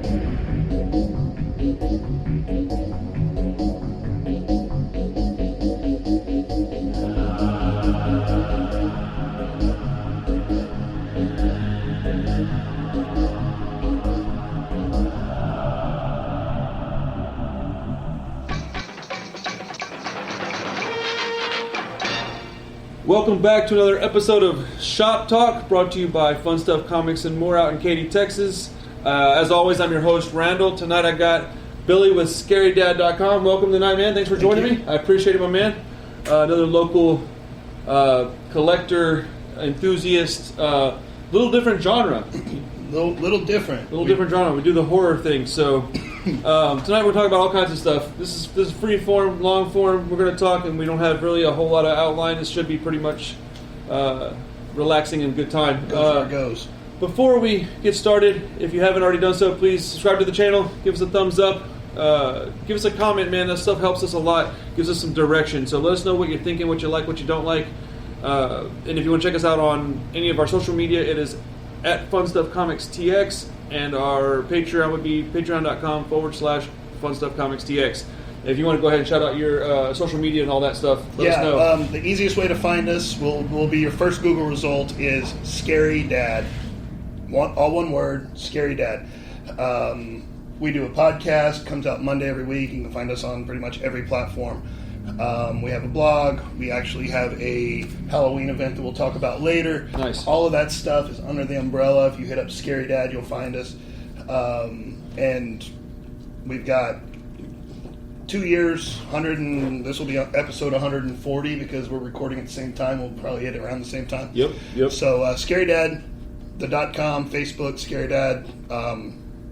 Welcome back to another episode of Shop Talk, brought to you by Fun Stuff Comics and More out in Katy, Texas. As always, I'm your host, Randall. Tonight I got Billy with ScaryDad.com. Welcome tonight, man. Thanks for joining me. I appreciate it, my man. Another local collector, enthusiast, little different genre. Little different. Different genre. We do the horror thing. So tonight we're talking about all kinds of stuff. This is free form, long form. We're going to talk, and we don't have really a whole lot of outline. This should be pretty much relaxing and good time. Goes where it goes. Before we get started, if you haven't already done so, please subscribe to the channel. Give us a thumbs up. Give us a comment, man. That stuff helps us a lot. Gives us some direction. So let us know what you're thinking, what you like, what you don't like. And if you want to check us out on any of our social media, it is at FunStuffComicsTX, and our Patreon would be patreon.com/FunStuffComicsTX. If you want to go ahead and shout out your social media and all that stuff, let us know. The easiest way to find us will be your first Google result is Scary Dad. All one word, Scary Dad. We do a podcast, comes out Monday every week. You can find us on pretty much every platform. We have a blog. We actually have a Halloween event that we'll talk about later. Nice. All of that stuff is under the umbrella. If you hit up Scary Dad, you'll find us. And we've got 2 years, this will be episode 140 because we're recording at the same time. We'll probably hit it around the same time. Yep. So ScaryDad, the .com, Facebook, Scary Dad,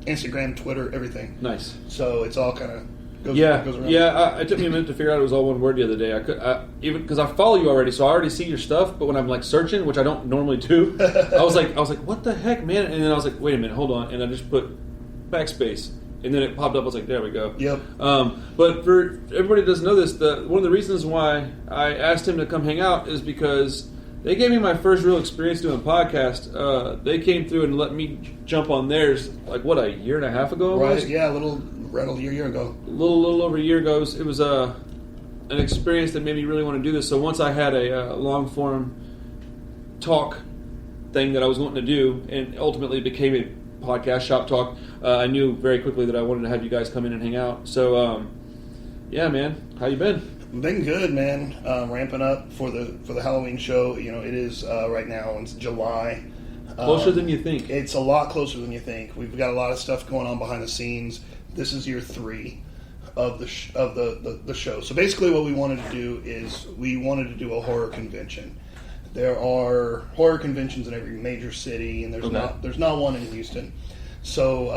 Instagram, Twitter, everything. Nice. So it's all kind of goes around. Yeah. It took me a minute to figure out it was all one word the other day. Even because I follow you already, so I already see your stuff. But when I'm like searching, which I don't normally do, I was like, what the heck, man? And then I was like, wait a minute, hold on, and I just put backspace, and then it popped up. I was like, there we go. Yep. But for everybody that doesn't know this, one of the reasons why I asked him to come hang out is because they gave me my first real experience doing a podcast. They came through and let me jump on theirs, like, a year and a half ago? Right, yeah, a little year ago. A little over a year ago. It was an experience that made me really want to do this. So once I had a long-form talk thing that I was wanting to do, and ultimately became a podcast, Shop Talk, I knew very quickly that I wanted to have you guys come in and hang out. So, yeah, man, how you been? Been good, man. Ramping up for the Halloween show. You know, it is right now. It's July. Closer than you think. It's a lot closer than you think. We've got a lot of stuff going on behind the scenes. This is year 3 of the show. So basically, what we wanted to do is we wanted to do a horror convention. There are horror conventions in every major city, and there's not one in Houston. So,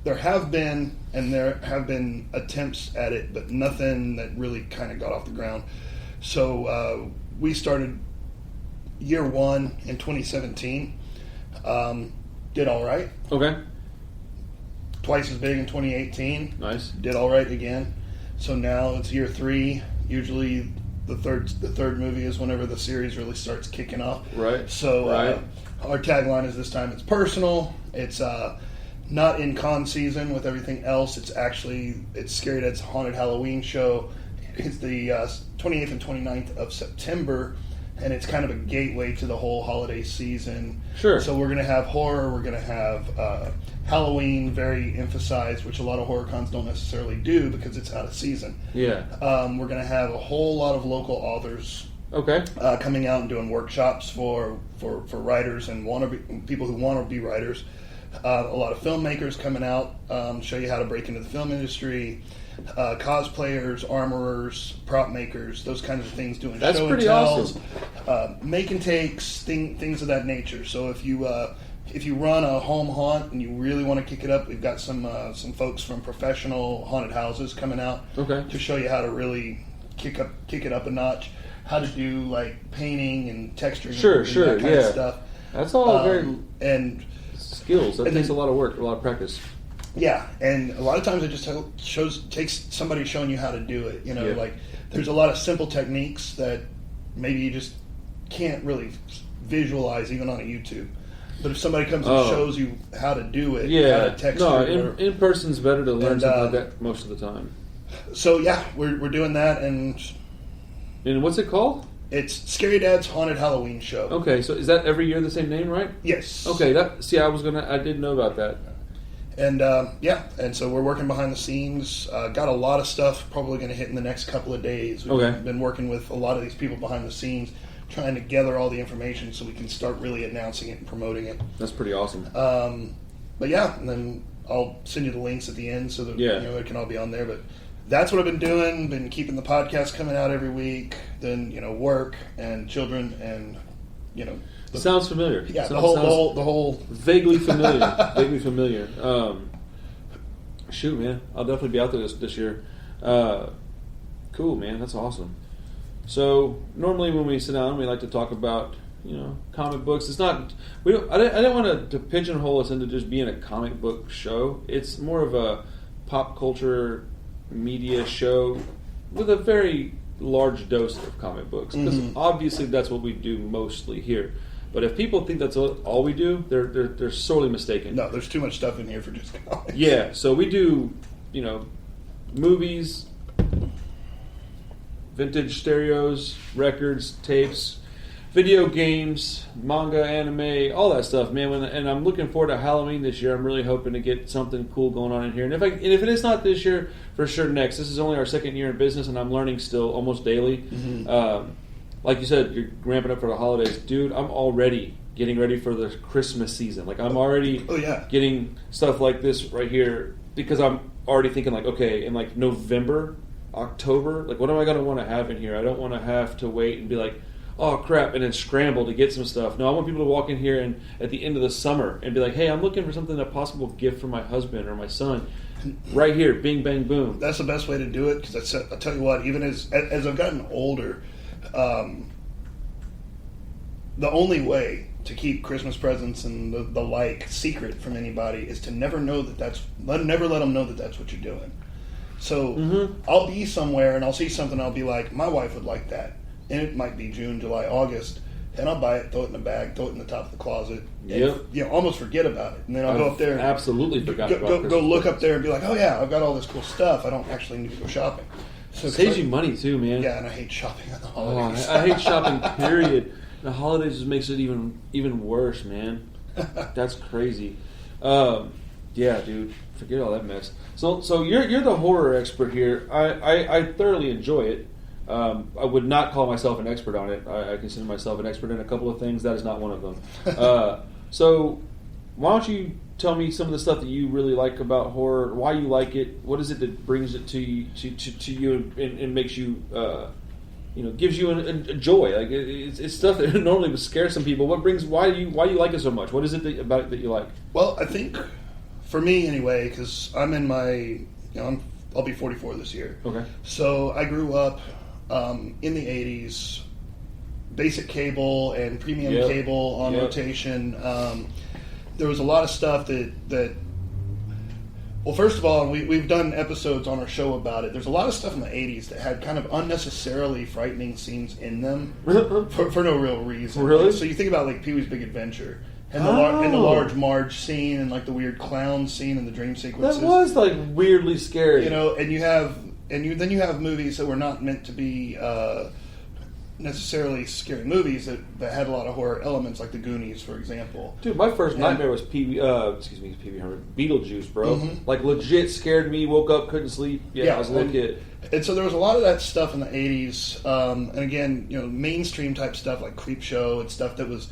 there have been attempts at it, but nothing that really kind of got off the ground. So we started year 1 in 2017. Did all right. Okay. Twice as big in 2018. Nice. Did all right again. So now it's year 3. Usually the third movie is whenever the series really starts kicking off. Right. So our tagline is this time it's personal. It's not in con season with everything else. It's Scary Dad's Haunted Halloween show. It's the 28th and 29th of September, and it's kind of a gateway to the whole holiday season. Sure. So we're going to have horror. We're going to have Halloween very emphasized, which a lot of horror cons don't necessarily do because it's out of season. Yeah. We're going to have a whole lot of local authors. Okay. Coming out and doing workshops for writers and people who want to be writers. A lot of filmmakers coming out, show you how to break into the film industry. Cosplayers, armorers, prop makers, those kinds of things, doing That's show pretty and tells, awesome. Make and takes, things of that nature. So if you run a home haunt and you really want to kick it up, we've got some folks from professional haunted houses coming out to show you how to really kick it up a notch. How to do like painting and texturing, and that kind of stuff. That's all very and skills. That takes a lot of work, a lot of practice. Yeah, and a lot of times it just takes somebody showing you how to do it. You know, like there's a lot of simple techniques that maybe you just can't really visualize even on a YouTube. But if somebody comes and shows you how to do it, how to text in person's better to learn something like that most of the time. So yeah, we're doing that, and what's it called? It's Scary Dad's Haunted Halloween Show. Okay, so is that every year the same name, right? Yes. Okay, I didn't know about that. And and so we're working behind the scenes. Got a lot of stuff probably going to hit in the next couple of days. We've been working with a lot of these people behind the scenes, trying to gather all the information so we can start really announcing it and promoting it. That's pretty awesome. But yeah, and then I'll send you the links at the end so that it can all be on there. But that's what I've been doing. Been keeping the podcast coming out every week. Then work and children and sounds familiar. Yeah, the whole vaguely familiar. Vaguely familiar. Shoot, man, I'll definitely be out there this year. Cool, man, that's awesome. So normally when we sit down, we like to talk about comic books. It's not I didn't want to pigeonhole us into just being a comic book show. It's more of a pop culture media show with a very large dose of comic books, because obviously that's what we do mostly here. But if people think that's all we do, they're sorely mistaken. No, there's too much stuff in here for just comics. Yeah, so we do movies, vintage stereos, records, tapes, video games, manga, anime, all that stuff, man. And I'm looking forward to Halloween this year. I'm really hoping to get something cool going on in here. And if it is not this year, for sure next. This is only our second year in business, and I'm learning still almost daily. Like you said, you're ramping up for the holidays, dude. I'm already getting ready for the Christmas season. Like I'm already getting stuff like this right here, because I'm already thinking like, okay, in like November, October, like what am I going to want to have in here? I don't want to have to wait and be like, oh crap, and then scramble to get some stuff. No, I want people to walk in here and at the end of the summer and be like, hey, I'm looking for something, a possible gift for my husband or my son. Right here, bing, bang, boom. That's the best way to do it, because I tell you what, even as I've gotten older, the only way to keep Christmas presents and the like secret from anybody is to never know never let them know that that's what you're doing. So I'll be somewhere and I'll see something, I'll be like, my wife would like that. And it might be June, July, August, and I'll buy it, throw it in a bag, throw it in the top of the closet, and, almost forget about it. And then I'll go up there and absolutely forgot about go look up there and be like, oh yeah, I've got all this cool stuff. I don't actually need to go shopping. So it saves you money too, man. Yeah, and I hate shopping on the holidays. I hate shopping, period. The holidays just makes it even worse, man. That's crazy. Yeah, dude, forget all that mess. So you're the horror expert here. I thoroughly enjoy it. I would not call myself an expert on it. I consider myself an expert in a couple of things. That is not one of them. So why don't you tell me some of the stuff that you really like about horror, why you like it, what is it that brings it to you and makes you, gives you a joy? Like it's stuff that normally would scare some people. Why do you like it so much? What is it about it that you like? Well, I think for me anyway, because I'm in my, I'll be 44 this year. Okay. So I grew up in the 80s, basic cable and premium cable on rotation. There was a lot of stuff that well, first of all, we've done episodes on our show about it. There's a lot of stuff in the 80s that had kind of unnecessarily frightening scenes in them for no real reason. Really? So you think about like Pee-wee's Big Adventure and the large Marge scene and like the weird clown scene and the dream sequences. That was like weirdly scary. And then you have movies that were not meant to be necessarily scary movies that had a lot of horror elements, like The Goonies, for example. Dude, my first nightmare was Beetlejuice, bro. Mm-hmm. Like legit scared me. Woke up, couldn't sleep. I was a little kid. And so there was a lot of that stuff in the 80s, and again, mainstream type stuff like Creepshow and stuff that was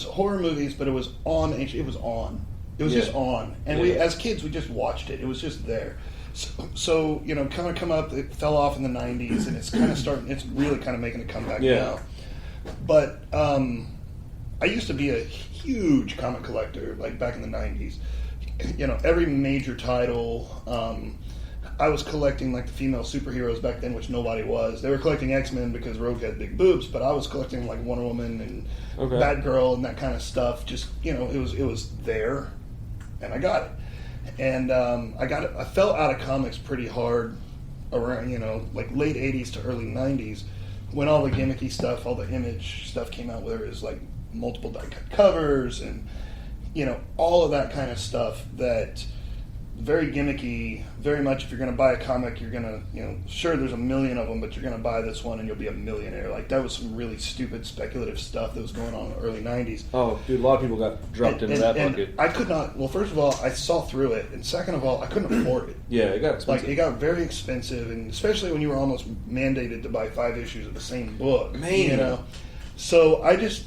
horror movies, but it was on. It was on. It was just on, and we as kids we just watched it. It was just there. So kind of come up. It fell off in the 90s, and it's kind of starting. It's really kind of making a comeback now. But I used to be a huge comic collector, like back in the 90s. Every major title. I was collecting like the female superheroes back then, which nobody was. They were collecting X-Men because Rogue had big boobs, but I was collecting like Wonder Woman and Batgirl and that kind of stuff. Just it was there, and I got it. And I fell out of comics pretty hard around, like late 80s to early 90s when all the gimmicky stuff, all the Image stuff came out, where it was like multiple die-cut covers and, all of that kind of stuff that very gimmicky, very much if you're going to buy a comic, you're going to, sure, there's a million of them, but you're going to buy this one and you'll be a millionaire. Like, that was some really stupid speculative stuff that was going on in the early 90s. Oh, dude, a lot of people got dropped into that bucket. I could not, well, first of all, I saw through it, and second of all, I couldn't afford it. Yeah, it got expensive. Like, it got very expensive, and especially when you were almost mandated to buy 5 issues of the same book. Man. So I just,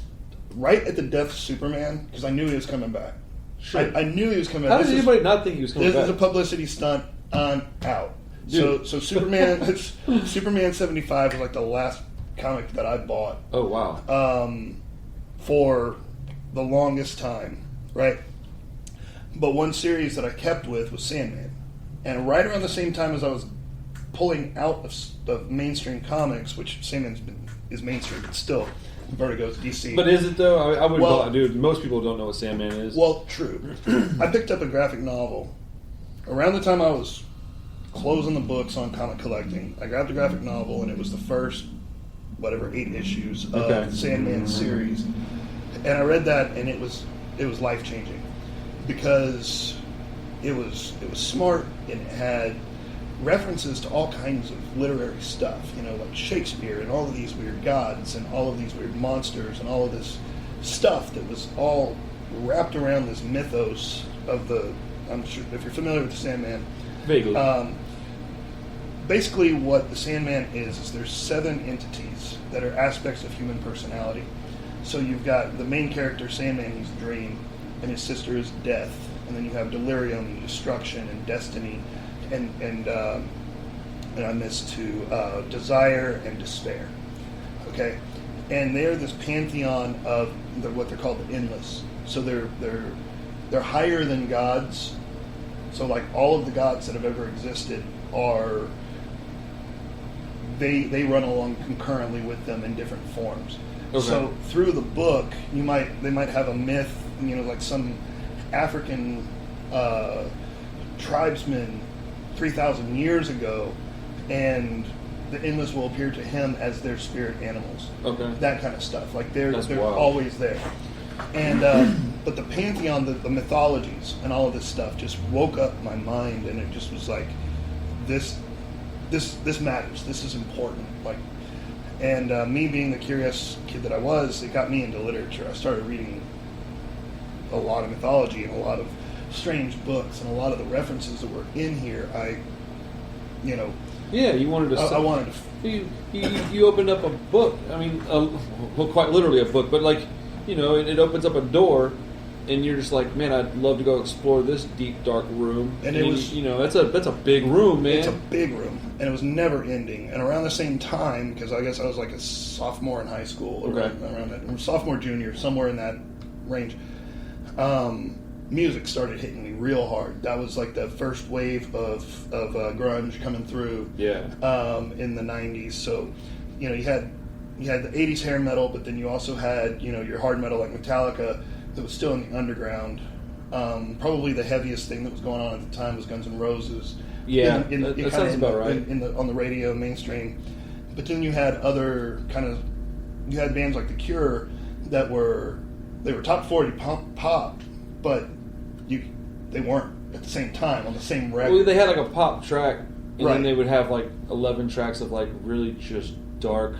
right at the death of Superman, because I knew he was coming back. Sure. I knew he was coming back. back. How did anybody not think he was coming back? This is a publicity stunt on out. So Superman, Superman 75 was like the last comic that I bought. Oh, wow. For the longest time, right? But one series that I kept with was Sandman. And right around the same time as I was pulling out of mainstream comics, which Sandman is mainstream, but still, Vertigo's DC. But is it though? I would, dude. Most people don't know what Sandman is. Well, true. I picked up a graphic novel around the time I was closing the books on comic collecting. I grabbed a graphic novel, and it was the first, 8 issues of the Sandman series. And I read that, and it was life changing because it was smart, and it had references to all kinds of literary stuff, like Shakespeare and all of these weird gods and all of these weird monsters and all of this stuff that was all wrapped around this mythos of I'm sure if you're familiar with the Sandman. Vaguely. Basically what the Sandman is there's 7 entities that are aspects of human personality. So you've got the main character, Sandman, he's Dream, and his sister is Death, and then you have Delirium and Destruction and Destiny, and I missed 2, Desire and Despair. Okay, and they're this pantheon of what they're called the Endless. So they're higher than gods. So like all of the gods that have ever existed are they run along concurrently with them in different forms. Okay. So through the book, they might have a myth, like some African tribesman 3,000 years ago, and the Endless will appear to him as their spirit animals. Okay. That kind of stuff. Like they're always there. And but the pantheon, the mythologies, and all of this stuff just woke up my mind, and it just was like, this matters. This is important. Like, and me being the curious kid that I was, it got me into literature. I started reading a lot of mythology and a lot of strange books, and a lot of the references that were in here, Yeah, you wanted to. I wanted to. You opened up a book. I mean, well, quite literally a book, but it opens up a door, and you're just like, man, I'd love to go explore this deep, dark room. And it was, that's a big room, man. It's a big room, and it was never ending. And around the same time, because I guess I was like a sophomore in high school, around that, sophomore, junior, somewhere in that range. Music started hitting me real hard. That was like the first wave of grunge coming through. Yeah. In the 90s. So, you had the 80s hair metal, but then you also had, your hard metal like Metallica that was still in the underground. Probably the heaviest thing that was going on at the time was Guns N' Roses. Yeah, that sounds about right. On the radio, mainstream. But then you had other you had bands like The Cure that were top 40 pop, but they weren't at the same time on the same record. Well, they had like a pop track, and then they would have like 11 tracks of like really just dark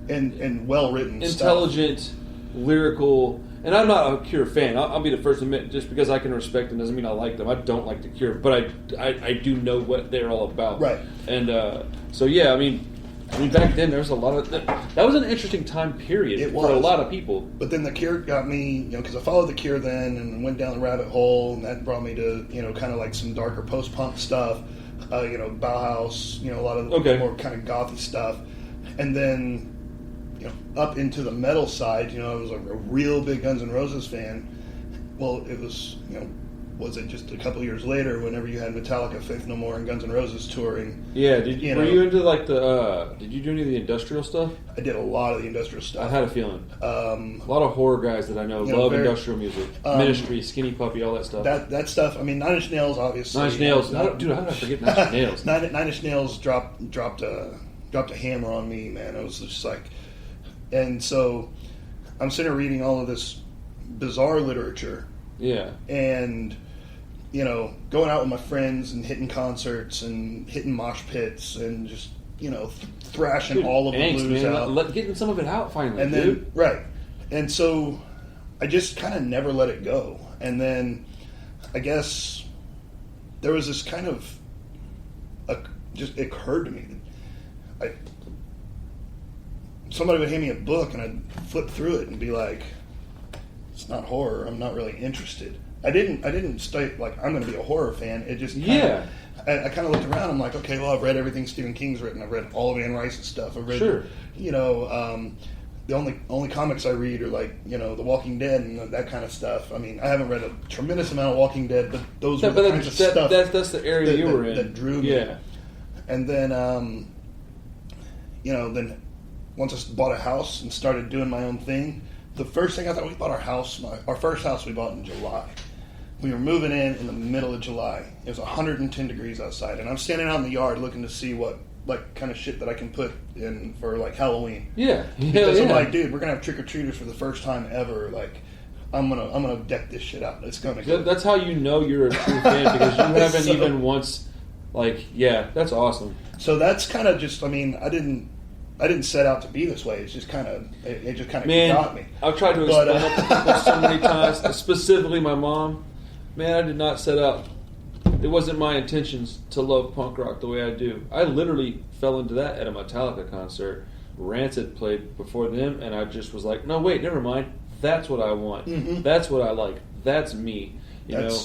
and well written, intelligent, stuff. Lyrical. And I'm not a Cure fan. I'll be the first to admit, just because I can respect them doesn't mean I like them. I don't like The Cure, but I do know what they're all about. Right. And so yeah, I mean, back then there was a lot of that was an interesting time period for a lot of people. But then The Cure got me, because I followed The Cure then and went down the rabbit hole, and that brought me to kind of like some darker post-punk stuff, Bauhaus, a lot of more kind of gothy stuff, and then up into the metal side. I was like a real big Guns N' Roses fan. Well, it was was it just a couple years later whenever you had Metallica, Faith No More, and Guns N' Roses touring? Yeah, were you into like did you do any of the industrial stuff? I did a lot of the industrial stuff. I had a feeling. A lot of horror guys that I know love industrial music. Ministry, Skinny Puppy, all that stuff. That stuff, I mean, Nine Inch Nails, obviously. Nine Inch Nails. Dude, how did I forget Nine Inch Nails? Nine Inch Nails dropped a hammer on me, man. It was just like, and so I'm sitting there reading all of this bizarre literature. Yeah. And, going out with my friends and hitting concerts and hitting mosh pits and just, thrashing all of the angst, blues man. out. Getting some of it out finally, And dude. then, right. And so I just kind of never let it go. And then I guess there was this kind of, just occurred to me that somebody would hand me a book and I'd flip through it and be like, it's not horror. I'm not really interested. I didn't state like I'm going to be a horror fan. It just I kind of looked around. I'm like, okay, well, I've read everything Stephen King's written. I've read all of Anne Rice's stuff. I've read, the only comics I read are like The Walking Dead and that kind of stuff. I mean, I haven't read a tremendous amount of Walking Dead, but those were the kinds of stuff that's the area you were in that drew me. Yeah. And then, then once I bought a house and started doing my own thing, the first thing I thought, we bought our first house we bought in July. We were moving in the middle of July. It was 110 degrees outside, and I'm standing out in the yard looking to see what kind of shit that I can put in for like Halloween. Yeah, because I'm like, dude, we're gonna have trick or treaters for the first time ever. Like, I'm gonna deck this shit out. It's gonna. That's how you know you're a true fan because you haven't even once. Like, yeah, that's awesome. So that's kind of just. I mean, I didn't set out to be this way. It's just kind of. It just kind of got me. I've tried to explain it to people so many times, specifically my mom. Man, I did not set out. It wasn't my intentions to love punk rock the way I do. I literally fell into that at a Metallica concert. Rancid played before them, and I just was like, no, wait, never mind. That's what I want. Mm-hmm. That's what I like. That's me. You know,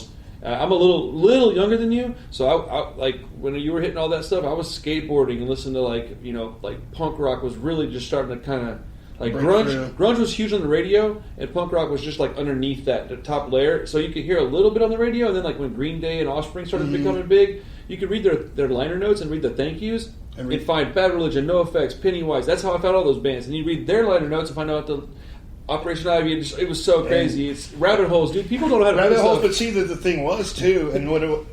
I'm a little younger than you, so I like when you were hitting all that stuff. I was skateboarding and listening to like punk rock was really just starting to kind of. Like grunge was huge on the radio, and punk rock was just like underneath the top layer. So you could hear a little bit on the radio, and then like when Green Day and Offspring started becoming big, you could read their liner notes and read the thank yous, and find Bad Religion, NoFX, Pennywise. That's how I found all those bands. And you read their liner notes and find out the Operation Ivy. It was so crazy. It's rabbit holes, dude. People don't know how to rabbit holes. But see, the thing was too, and what it,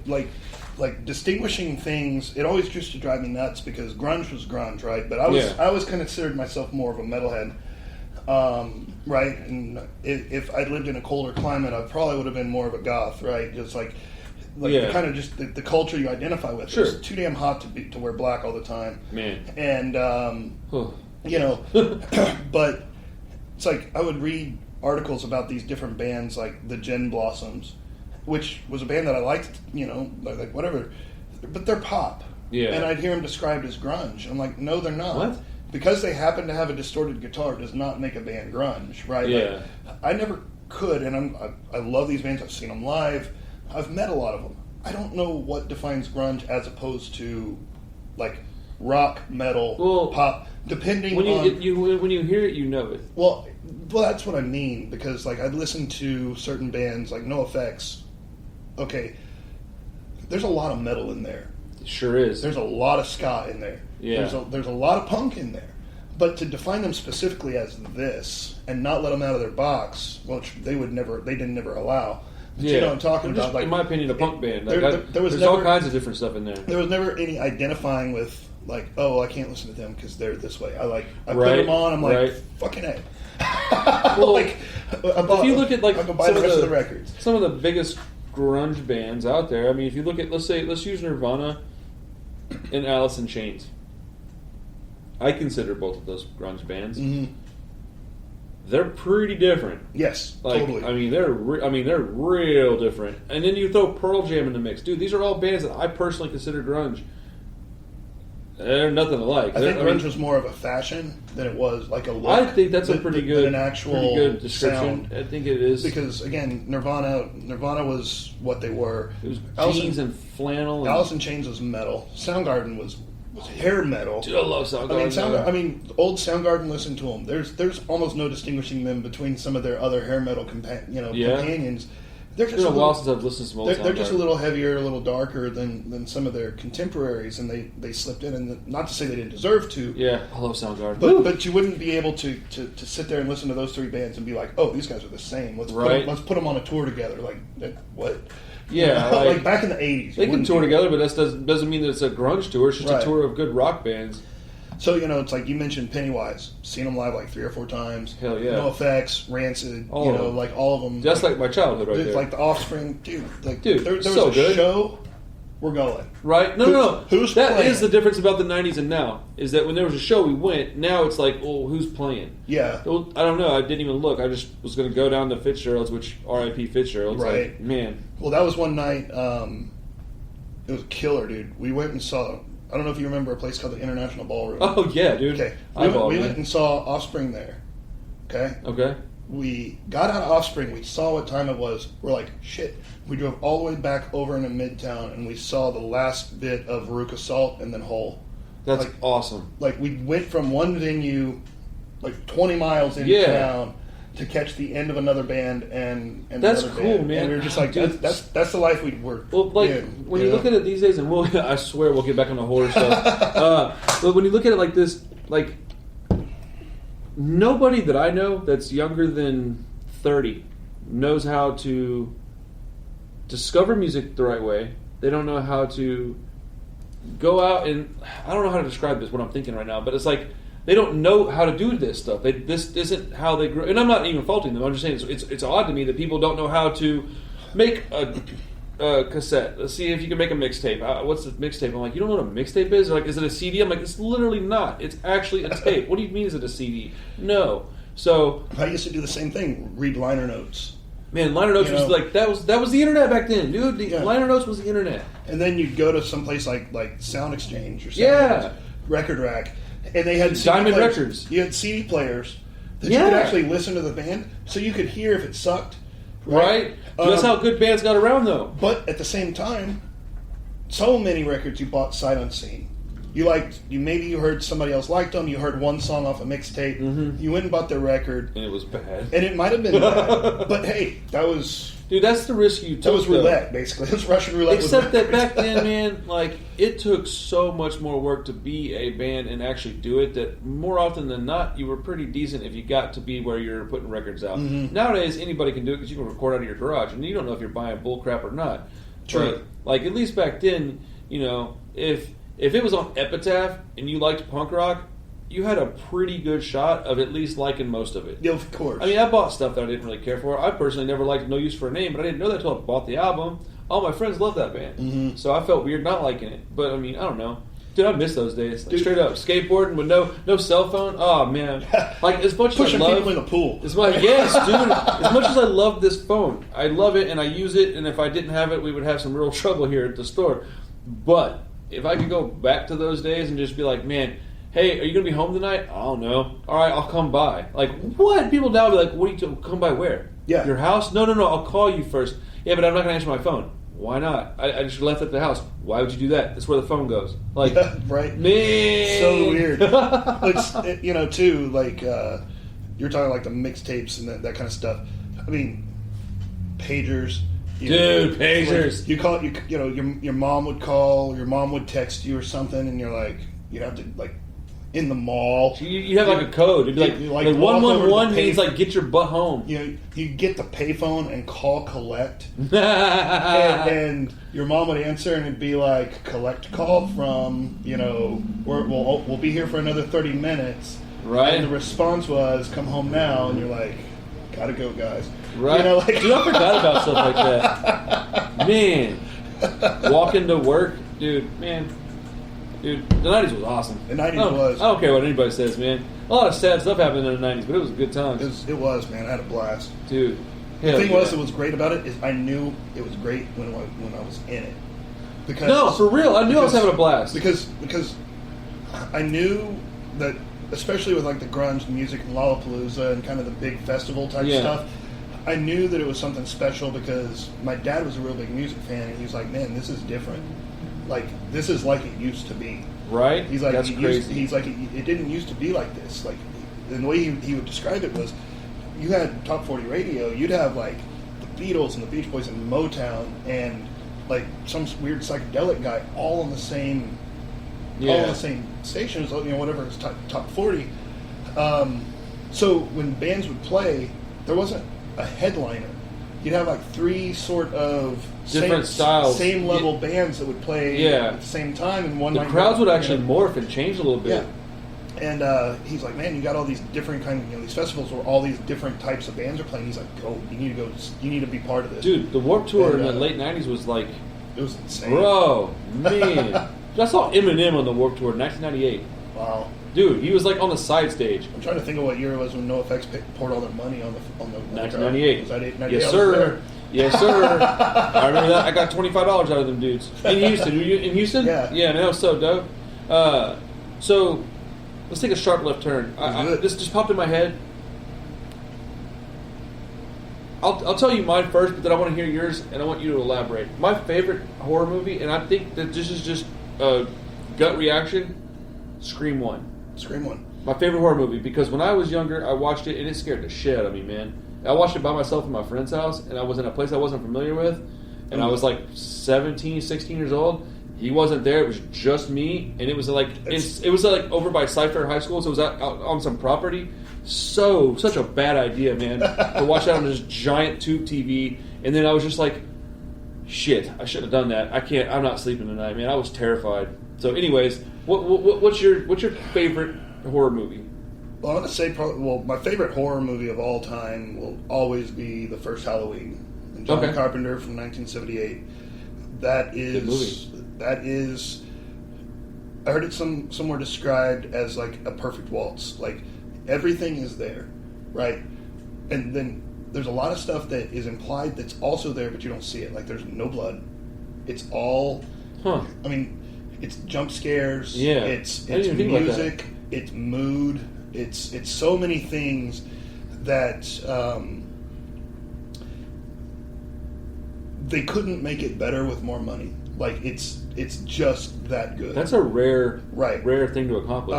like distinguishing things, it always used to drive me nuts because grunge was grunge, right? But I was considered myself more of a metalhead, right? And if I'd lived in a colder climate, I probably would have been more of a goth, right? Just like kind of just the culture you identify with. Sure. It's too damn hot to wear black all the time, man. And but it's like I would read articles about these different bands, like the Gin Blossoms, which was a band that I liked, like whatever, but they're pop. Yeah. And I'd hear them described as grunge. I'm like, no, they're not. What? Because they happen to have a distorted guitar does not make a band grunge, right? Yeah. Like, I never could, and I love these bands. I've seen them live. I've met a lot of them. I don't know what defines grunge as opposed to, like, rock, metal, pop, depending when on... when you hear it, you know it. Well, that's what I mean, because, like, I'd listen to certain bands, like NoFX. Okay, there's a lot of metal in there. It sure is. There's a lot of ska in there. Yeah. There's a lot of punk in there. But to define them specifically as this and not let them out of their box, which they didn't never allow. But you know what I'm talking about. Like, in my opinion, a punk band. Like there's never, all kinds of different stuff in there. There was never any identifying with, like, oh, I can't listen to them because they're this way. I put them on, I'm like, fucking A. Well, like, if you look at like I'll go buy the rest of the records. Some of the biggest grunge bands out there. I mean, if you look at, let's use Nirvana and Alice in Chains. I consider both of those grunge bands. Mm-hmm. They're pretty different. Yes, like, totally. I mean, they're real different. And then you throw Pearl Jam in the mix, dude. These are all bands that I personally consider grunge. They're nothing alike. I think grunge was more of a fashion than it was like a look. I think that's a pretty good sound. description. I think it is because again, Nirvana was what they were. It was jeans and flannel. Alice in Chains was metal. Soundgarden was hair metal. Dude, I love Soundgarden. I mean, old Soundgarden. Listen to them. There's almost no distinguishing them between some of their other hair metal companions. They're just it's been a while since I've listened to some old They're just a little heavier, a little darker than some of their contemporaries, and they slipped in. And not to say they didn't deserve to. Yeah, I love Soundgarden. But you wouldn't be able to sit there and listen to those three bands and be like, oh, these guys are the same. Let's put them on a tour together. Like, what? Yeah, like back in the 80s. They can tour together, but that doesn't mean that it's a grunge tour. It's just a tour of good rock bands. So, it's like you mentioned Pennywise. Seen them live like 3 or 4 times. Hell yeah. No Effects, Rancid, All of them. like all of them. Just like my childhood right there. Like The Offspring. Dude, there was so a good. show, we're going. Right? No. Who's That playing? is the difference about the 90s and now, is that when there was a show we went, now it's like, oh, who's playing? Yeah. Well, I don't know. I didn't even look. I just was going to go down to Fitzgerald's, which R.I.P. Fitzgerald's. Right. Like, man. Well, that was one night. It was a killer, dude. We went and saw... I don't know if you remember a place called the International Ballroom. Oh, yeah, dude. Okay. We went and saw Offspring there. Okay? Okay. We got out of Offspring. We saw what time it was. We're like, shit. We drove all the way back over into Midtown, and we saw the last bit of Veruca Salt and then Hole. That's awesome. Like, we went from one venue, like 20 miles into town, to catch the end of another band and that's another cool, band. man. And we were just like, that's the life we were. Well, like in, when you look at it these days, and I swear we'll get back on the horror stuff. But when you look at it like this, like nobody that I know that's younger than 30 knows how to discover music the right way. They don't know how to go out and I don't know how to describe this. What I'm thinking right now, but it's like. They don't know how to do this stuff. This isn't how they grew. And I'm not even faulting them. I'm just saying it's odd to me that people don't know how to make a cassette. Let's see if you can make a mixtape. What's the mixtape? I'm like, you don't know what a mixtape is? They're like, is it a CD? I'm like, it's literally not. It's actually a tape. What do you mean is it a CD? No. So I used to do the same thing. Read liner notes. Man, liner notes was like that was the internet back then, dude. Liner notes was the internet. And then you'd go to some place like Sound Exchange or Record Rack. And they had Diamond Records. You had CD players that you could actually listen to the band, so you could hear if it sucked. Right? That's how good bands got around, though. But at the same time, so many records you bought sight unseen. Maybe you heard somebody else liked them. You heard one song off a mixtape. Mm-hmm. You went and bought their record, and it was bad. And it might have been bad, but hey, that was. Dude, that's the risk you took. That was roulette, basically. It was Russian roulette. Except that back then, man, like, it took so much more work to be a band and actually do it that more often than not, you were pretty decent if you got to be where you're putting records out. Mm-hmm. Nowadays, anybody can do it because you can record out of your garage, and you don't know if you're buying bull crap or not. True. But, like, at least back then, if it was on Epitaph and you liked punk rock, you had a pretty good shot of at least liking most of it. Yeah, of course. I mean, I bought stuff that I didn't really care for. I personally never liked No Use for a Name, but I didn't know that until I bought the album. All my friends loved that band. Mm-hmm. So I felt weird not liking it. But, I mean, I don't know. Dude, I miss those days. Like, straight up, skateboarding with no cell phone. Oh, man. Like, as much as I love... people in the pool. Yes, dude. As much as I love this phone, I love it and I use it, and if I didn't have it, we would have some real trouble here at the store. But if I could go back to those days and just be like, man... Hey, are you going to be home tonight? I don't know. All right, I'll come by. Like, what? People now be like, what are you doing? Come by where? Yeah. Your house? No, I'll call you first. Yeah, but I'm not going to answer my phone. Why not? I just left it at the house. Why would you do that? That's where the phone goes. Like, right. Man. So weird. It's, too, like, you're talking like the mixtapes and that kind of stuff. I mean, pagers. Dude, pagers. Like, you call it, your mom would call, your mom would text you or something, and you're like, you'd have to, like, in the mall. You have like a code. It'd be like 111 means like get your butt home. You get the payphone and call collect, and your mom would answer and it'd be like collect call from we'll be here for another 30 minutes. Right. And the response was come home now, and you're like, gotta go, guys. Right. Dude, I forgot about stuff like that. Man, walking to work, dude. Dude, the 90s was awesome. The 90s was. I don't care what anybody says, man. A lot of sad stuff happened in the 90s, but it was a good time. It was, man. I had a blast. Dude. The thing that was great about it is I knew it was great when I was in it. Because no, for real. I knew I was having a blast. Because I knew that, especially with like the grunge music and Lollapalooza and kind of the big festival type stuff, I knew that it was something special because my dad was a real big music fan, and he was like, man, this is different. Like, this is like it used to be. Right? He's like, that's crazy. He's like, it didn't used to be like this. Like, and the way he would describe it was, you had Top 40 radio, you'd have like the Beatles and the Beach Boys and Motown and like some weird psychedelic guy all on the same stations, whatever it's top 40. So when bands would play, there wasn't a headliner. You'd have like three sort of different styles, same level bands that would play at the same time, and one the crowds would actually morph and change a little bit. And he's like, man, you got all these different these festivals where all these different types of bands are playing. He's like, you need to be part of this. Dude, the Warped Tour in the late 90s was like... It was insane. Bro, man. I saw Eminem on the Warped Tour in 1998. Wow. Dude, he was like on the side stage. I'm trying to think of what year it was when NoFX poured all their money on the 1998. Was that 98? Yes, sir. Yes, sir. I remember that. I got $25 out of them dudes. In Houston. Were you in Houston? Yeah. Yeah, man, that was so dope. So, let's take a sharp left turn. This just popped in my head. I'll tell you mine first, but then I want to hear yours, and I want you to elaborate. My favorite horror movie, and I think that this is just a gut reaction, Scream 1. Scream 1. My favorite horror movie, because when I was younger, I watched it, and it scared the shit out of me, man. I watched it by myself in my friend's house, and I was in a place I wasn't familiar with, and I was like 17, 16 years old. He wasn't there. It was just me, and it was like over by Cypher High School, so it was out on some property. Such a bad idea, man, to watch that on this giant tube TV. And then I was just like, shit, I shouldn't have done that. I'm not sleeping tonight, man. I was terrified. So, anyways, what's your favorite horror movie? Well, I'm going to say my favorite horror movie of all time will always be the first Halloween. And John Carpenter from 1978. That is, I heard it somewhere described as like a perfect waltz. Like, everything is there, right? And then there's a lot of stuff that is implied that's also there, but you don't see it. Like, there's no blood. It's all, I mean, it's jump scares. Yeah. It's music. It's mood. It's so many things that they couldn't make it better with more money. Like, it's just that good. That's a rare thing to accomplish.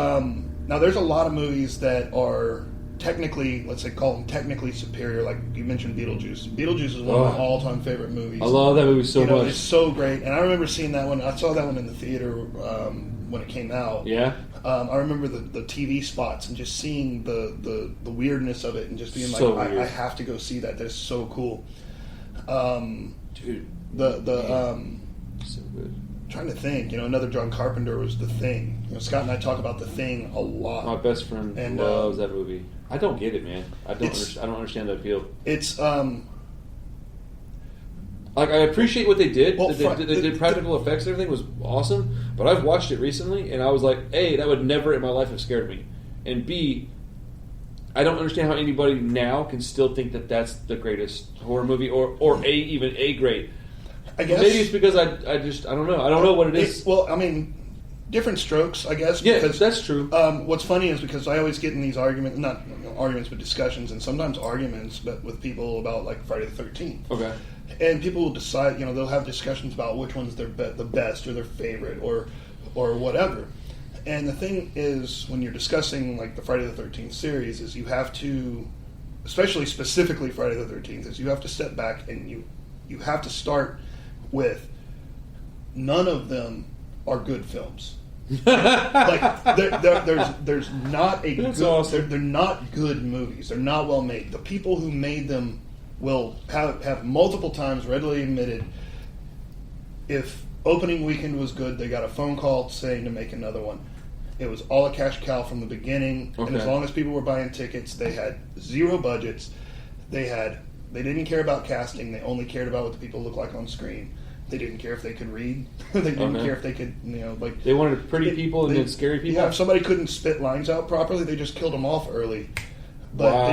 Now, there's a lot of movies that are technically, let's say, call them technically superior. Like you mentioned, Beetlejuice. Beetlejuice is one of my all-time favorite movies. I love that movie so much. It's so great, and I remember seeing that one. I saw that one in the theater when it came out. Yeah. I remember the TV spots and just seeing the weirdness of it, and just being so like, I have to go see that. That's so cool. Dude, so good. Trying to think, another John Carpenter was The Thing. Scott and I talk about The Thing a lot. My best friend loves that movie. I don't get it, man. I don't understand that appeal. It's like, I appreciate what they did. Well, they did practical effects and everything was awesome. But I've watched it recently, and I was like, A, that would never in my life have scared me, and B, I don't understand how anybody now can still think that that's the greatest horror movie, or even a great. I guess maybe it's because I don't know. I don't know what it is. Well, I mean, different strokes, I guess. Yeah, because, that's true. What's funny is because I always get in these arguments, not arguments, but discussions, and sometimes arguments, but with people about like Friday the 13th. Okay. And people will decide, they'll have discussions about which one's the best or their favorite or whatever. And the thing is, when you're discussing like the Friday the 13th series, is you have to, specifically Friday the 13th, is you have to step back and you have to start with none of them are good films. Like there's not a That's good. awesome. They're not good movies. They're not well made. The people who made them will have multiple times readily admitted if opening weekend was good, they got a phone call saying to make another one. It was all a cash cow from the beginning, and as long as people were buying tickets, they had zero budgets. They didn't care about casting. They only cared about what the people looked like on screen. They didn't care if they could read. They didn't care if they could, like... They wanted pretty people and then scary people? Yeah, if somebody couldn't spit lines out properly, they just killed them off early. But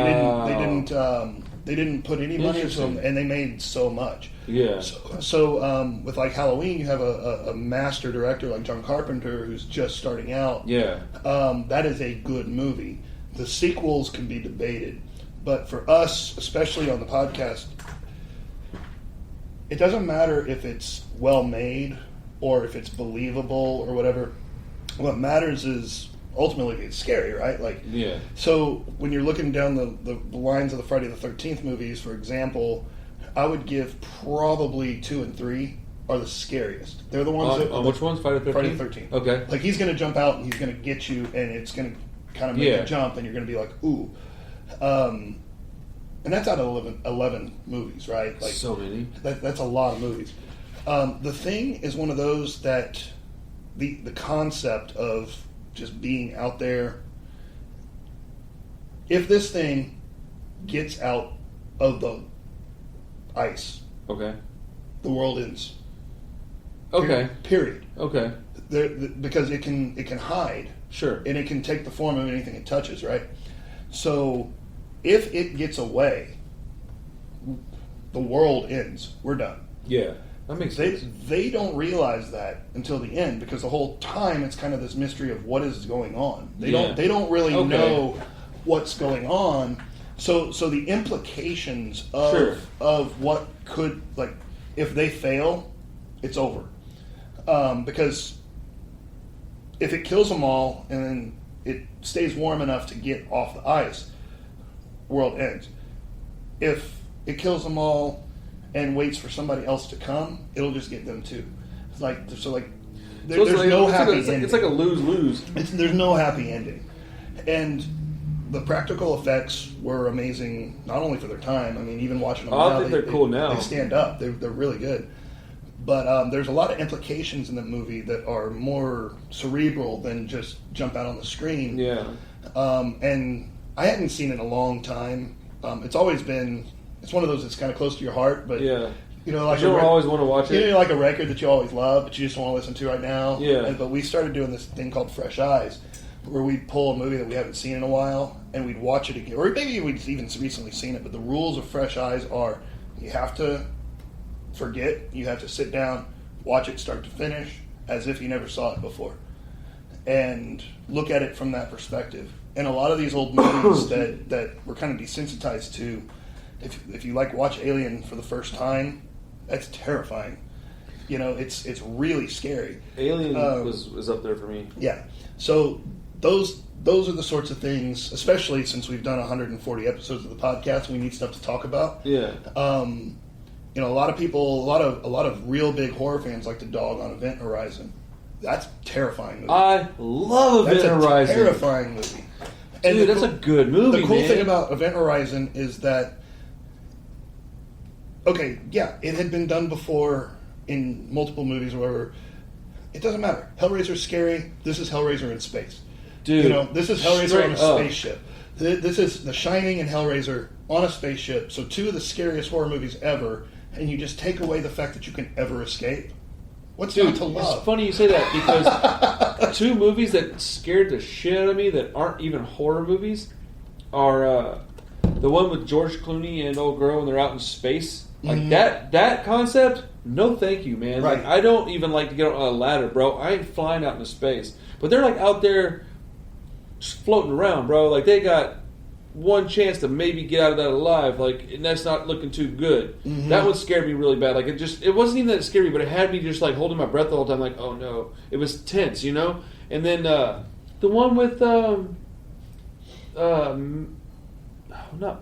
they didn't put any money into them, and they made so much. Yeah. So with like Halloween, you have a master director like John Carpenter who's just starting out. Yeah. That is a good movie. The sequels can be debated. But for us, especially on the podcast, it doesn't matter if it's well made or if it's believable or whatever. What matters is ultimately it's scary, right? Like, yeah. So when you're looking down the lines of the Friday the 13th movies, for example, I would give probably 2 and 3 are the scariest. They're the ones which ones? Friday the 13th? Friday the 13th. Okay. Like, he's going to jump out and he's going to get you, and it's going to kind of make a jump, and you're going to be like, ooh. And that's out of 11 movies, right? Like, so many. That's a lot of movies. The Thing is one of those that the concept of just being out there if this thing gets out of the ice, Okay. the world ends. Okay. Period. Okay. Because it can hide. Sure. And it can take the form of anything it touches, right? So, if it gets away, the world ends. We're done. Yeah. That makes sense. They don't realize that until the end, because the whole time it's kind of this mystery of what is going on. They don't really know what's going on. So the implications of what could, like, if they fail, it's over. Because if it kills them all and then it stays warm enough to get off the ice, world ends. If it kills them all and waits for somebody else to come, it'll just get them too. It's like there's no happy ending. It's like a lose-lose. There's no happy ending, and the practical effects were amazing. Not only for their time. I mean, even watching them now, they're cool now. They stand up. They're really good. But there's a lot of implications in the movie that are more cerebral than just jump out on the screen. Yeah. And I hadn't seen it in a long time. It's always been. It's one of those that's kind of close to your heart, but yeah. You know, like you don't always want to watch it. You know, like a record that you always love, but you just want to listen to right now. Yeah. But we started doing this thing called Fresh Eyes, where we'd pull a movie that we haven't seen in a while, and we'd watch it again, or maybe we'd even recently seen it. But the rules of Fresh Eyes are: you have to forget, you have to sit down, watch it start to finish, as if you never saw it before, and look at it from that perspective. And a lot of these old movies that we're kind of desensitized to. If you watch Alien for the first time, that's terrifying. You know, it's really scary. Alien was up there for me. Yeah. So those are the sorts of things, especially since we've done 140 episodes of the podcast, we need stuff to talk about. Yeah. You know, a lot of people, a lot of real big horror fans like to dog on Event Horizon. That's a terrifying movie. I love Event Horizon. That's a terrifying movie. And dude, that's a good movie. The cool thing about Event Horizon is that, okay, yeah, it had been done before in multiple movies or whatever. It doesn't matter. Hellraiser's scary. This is Hellraiser in space. Dude, you know, this is Hellraiser on a spaceship. This is The Shining and Hellraiser on a spaceship. So two of the scariest horror movies ever, and you just take away the fact that you can ever escape. What's not to love? It's funny you say that, because two movies that scared the shit out of me that aren't even horror movies are the one with George Clooney and old girl when they're out in space. Like that concept, no thank you, man. Right. Like, I don't even like to get on a ladder, bro. I ain't flying out into space. But they're like out there just floating around, bro. Like, they got one chance to maybe get out of that alive, like, and that's not looking too good. That one scared me really bad. Like, it wasn't even that scary, but it had me just like holding my breath the whole time, like, oh no. It was tense, you know? And then the one with not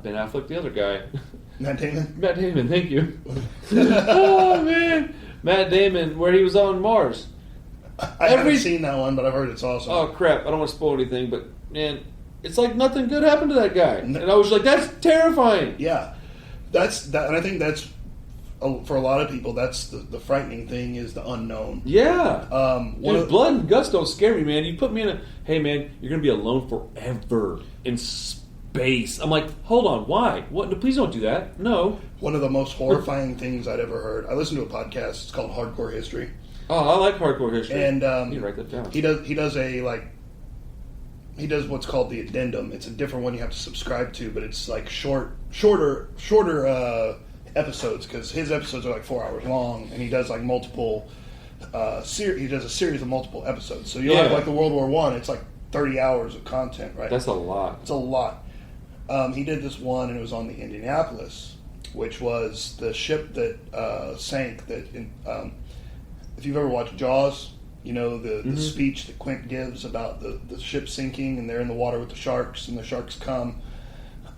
Ben Affleck, the other guy. Matt Damon? Matt Damon, thank you. Oh, man. Matt Damon, where he was on Mars. I haven't seen that one, but I've heard it's awesome. Oh, crap. I don't want to spoil anything, but, man, it's like nothing good happened to that guy. And I was like, that's terrifying. Yeah. And I think that's, for a lot of people, that's the frightening thing is the unknown. Yeah. Dude, blood and guts don't scare me, man. You put me in hey, man, you're going to be alone forever in space. I'm like, hold on, why? What? No, please don't do that. No. One of the most horrifying things I'd ever heard. I listened to a podcast. It's called Hardcore History. Oh, I like Hardcore History. And you write that down. He does what's called the addendum. It's a different one you have to subscribe to, but it's like shorter episodes, because his episodes are like 4 hours long, and he does like multiple. He does a series of multiple episodes. So you'll have like the World War I. It's like 30 hours of content, right? That's a lot. It's a lot. He did this one, and it was on the Indianapolis, which was the ship that sank. If you've ever watched Jaws, you know the speech that Quint gives about the ship sinking, and they're in the water with the sharks, and the sharks come.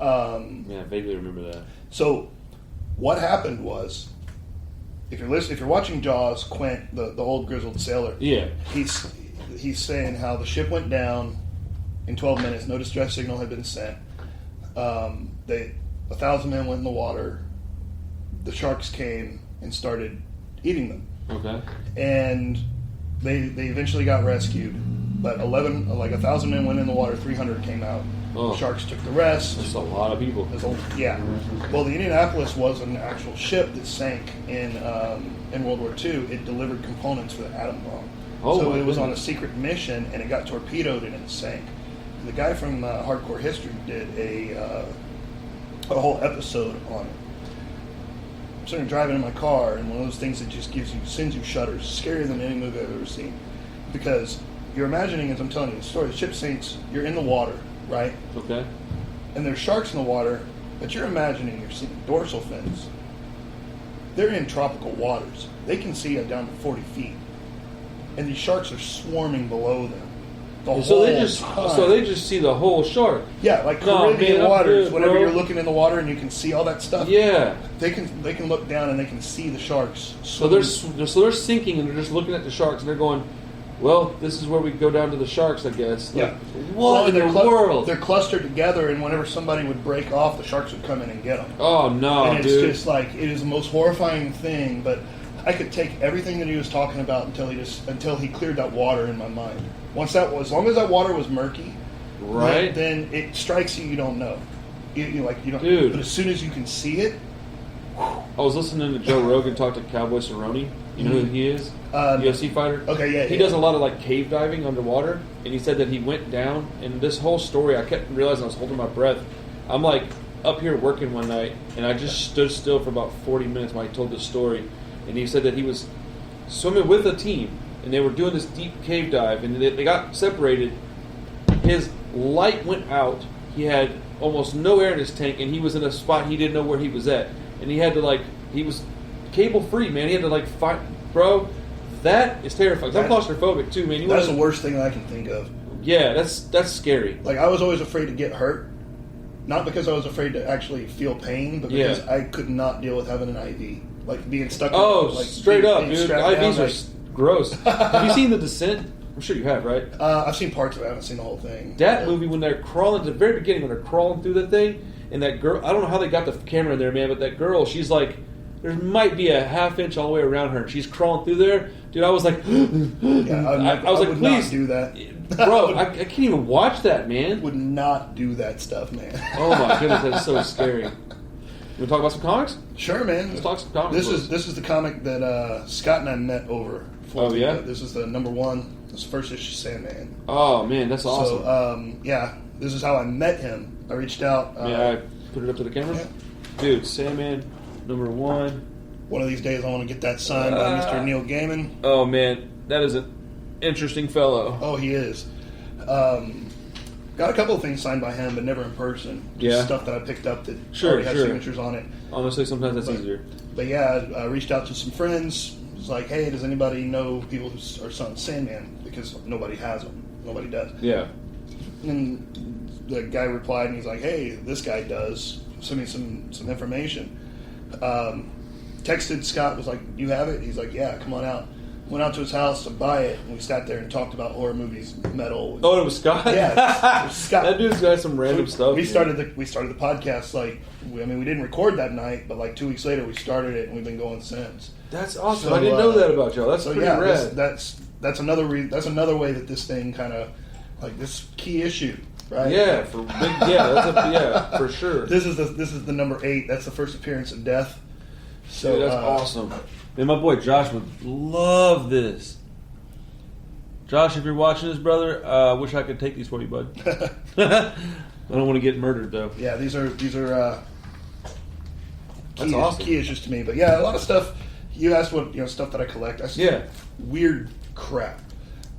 Yeah, I vaguely remember that. So, what happened was, if you're watching Jaws, Quint, the old grizzled sailor, he's saying how the ship went down in 12 minutes. No distress signal had been sent. 1,000 men went in the water. The sharks came and started eating them. Okay. And they eventually got rescued. But 1,000 men went in the water. 300 came out. Oh. Sharks took the rest. That's a lot of people. Yeah. Well, the Indianapolis was an actual ship that sank in World War II. It delivered components for the atom bomb. So it was on a secret mission, and it got torpedoed and it sank. The guy from Hardcore History did a whole episode on it. I'm sitting driving in my car, and one of those things that just sends you shudders, scarier than any movie I've ever seen. Because you're imagining, as I'm telling you the story, the ship sinks, you're in the water, right? Okay. And there's sharks in the water, but you're imagining you're seeing dorsal fins. They're in tropical waters. They can see down to 40 feet. And these sharks are swarming below them. So they just see the whole shark. Yeah, like Caribbean waters. Good, whenever bro. you're looking in the water and you can see all that stuff. Yeah. They can look down and they can see the sharks. So they're sinking and they're just looking at the sharks and they're going, well, this is where we go down to the sharks, I guess. Like, yeah. What in the world? They're clustered together, and whenever somebody would break off, the sharks would come in and get them. Oh no, and it's dude! just like it is the most horrifying thing. But I could take everything that he was talking about until he cleared that water in my mind. As long as that water was murky, right? Then it strikes you. You don't know. You don't. Dude. But as soon as you can see it. I was listening to Joe Rogan talk to Cowboy Cerrone. You know who he is? UFC fighter. Okay, yeah. He does a lot of like cave diving underwater, and he said that he went down. And this whole story, I kept realizing I was holding my breath. I'm like up here working one night, and I just stood still for about 40 minutes while he told this story. And he said that he was swimming with a team, and they were doing this deep cave dive, and they got separated. His light went out. He had almost no air in his tank, and he was in a spot he didn't know where he was at. And he had to he was cable free, man. He had to fight, bro. That is terrifying. I'm claustrophobic too, man. That's the worst thing I can think of. Yeah, that's scary. Like I was always afraid to get hurt, not because I was afraid to actually feel pain, but because I could not deal with having an IV, like being stuck. Straight up, dude. IVs are gross. Have you seen The Descent? I'm sure you have, right? I've seen parts of it. I haven't seen the whole thing. That movie, when they're crawling, at the very beginning, when they're crawling through the thing, and that girl, I don't know how they got the camera in there, man, but that girl, she's like, there might be a half inch all the way around her, and she's crawling through there. Dude, I was like, I was like, please not do that. Bro, I can't even watch that, man. Would not do that stuff, man. Oh my goodness, that's so scary. You want to talk about some comics? Sure, man. Let's talk some comics. This is the comic that Scott and I met over. Yeah? This is the number one. This is the first issue, Sandman. Oh, man, that's awesome. So, this is how I met him. I reached out. I put it up to the camera? Yeah. Dude, Sandman, number one. One of these days I want to get that signed by Mr. Neil Gaiman. Oh, man, that is an interesting fellow. Oh, he is. Got a couple of things signed by him, but never in person. Just stuff that I picked up that already had signatures on it. Honestly, sometimes that's easier. But yeah, I reached out to some friends. It was like, hey, does anybody know people who are selling Sandman? Because nobody has them. Nobody does. Yeah. And the guy replied, and he's like, hey, this guy does. Send me some information. Texted Scott, was like, you have it? He's like, yeah, come on out. Went out to his house to buy it, and we sat there and talked about horror movies, metal. Oh, it was Scott? Yeah, it was Scott. That dude's got some random stuff. We started the podcast we didn't record that night, but like 2 weeks later we started it, and we've been going since. That's awesome. So, I didn't know that about y'all. That's pretty rad. That's another way that this thing kind of like this key issue, right? Yeah, for sure. This is the number 8. That's the first appearance of Death. So dude, that's awesome. Man, my boy Josh would love this. Josh, if you're watching this, brother, I wish I could take these for you, bud. I don't want to get murdered, though. Yeah, these are that's awesome. Key issues to me. But yeah, a lot of stuff. You asked what stuff that I collect. I see weird crap.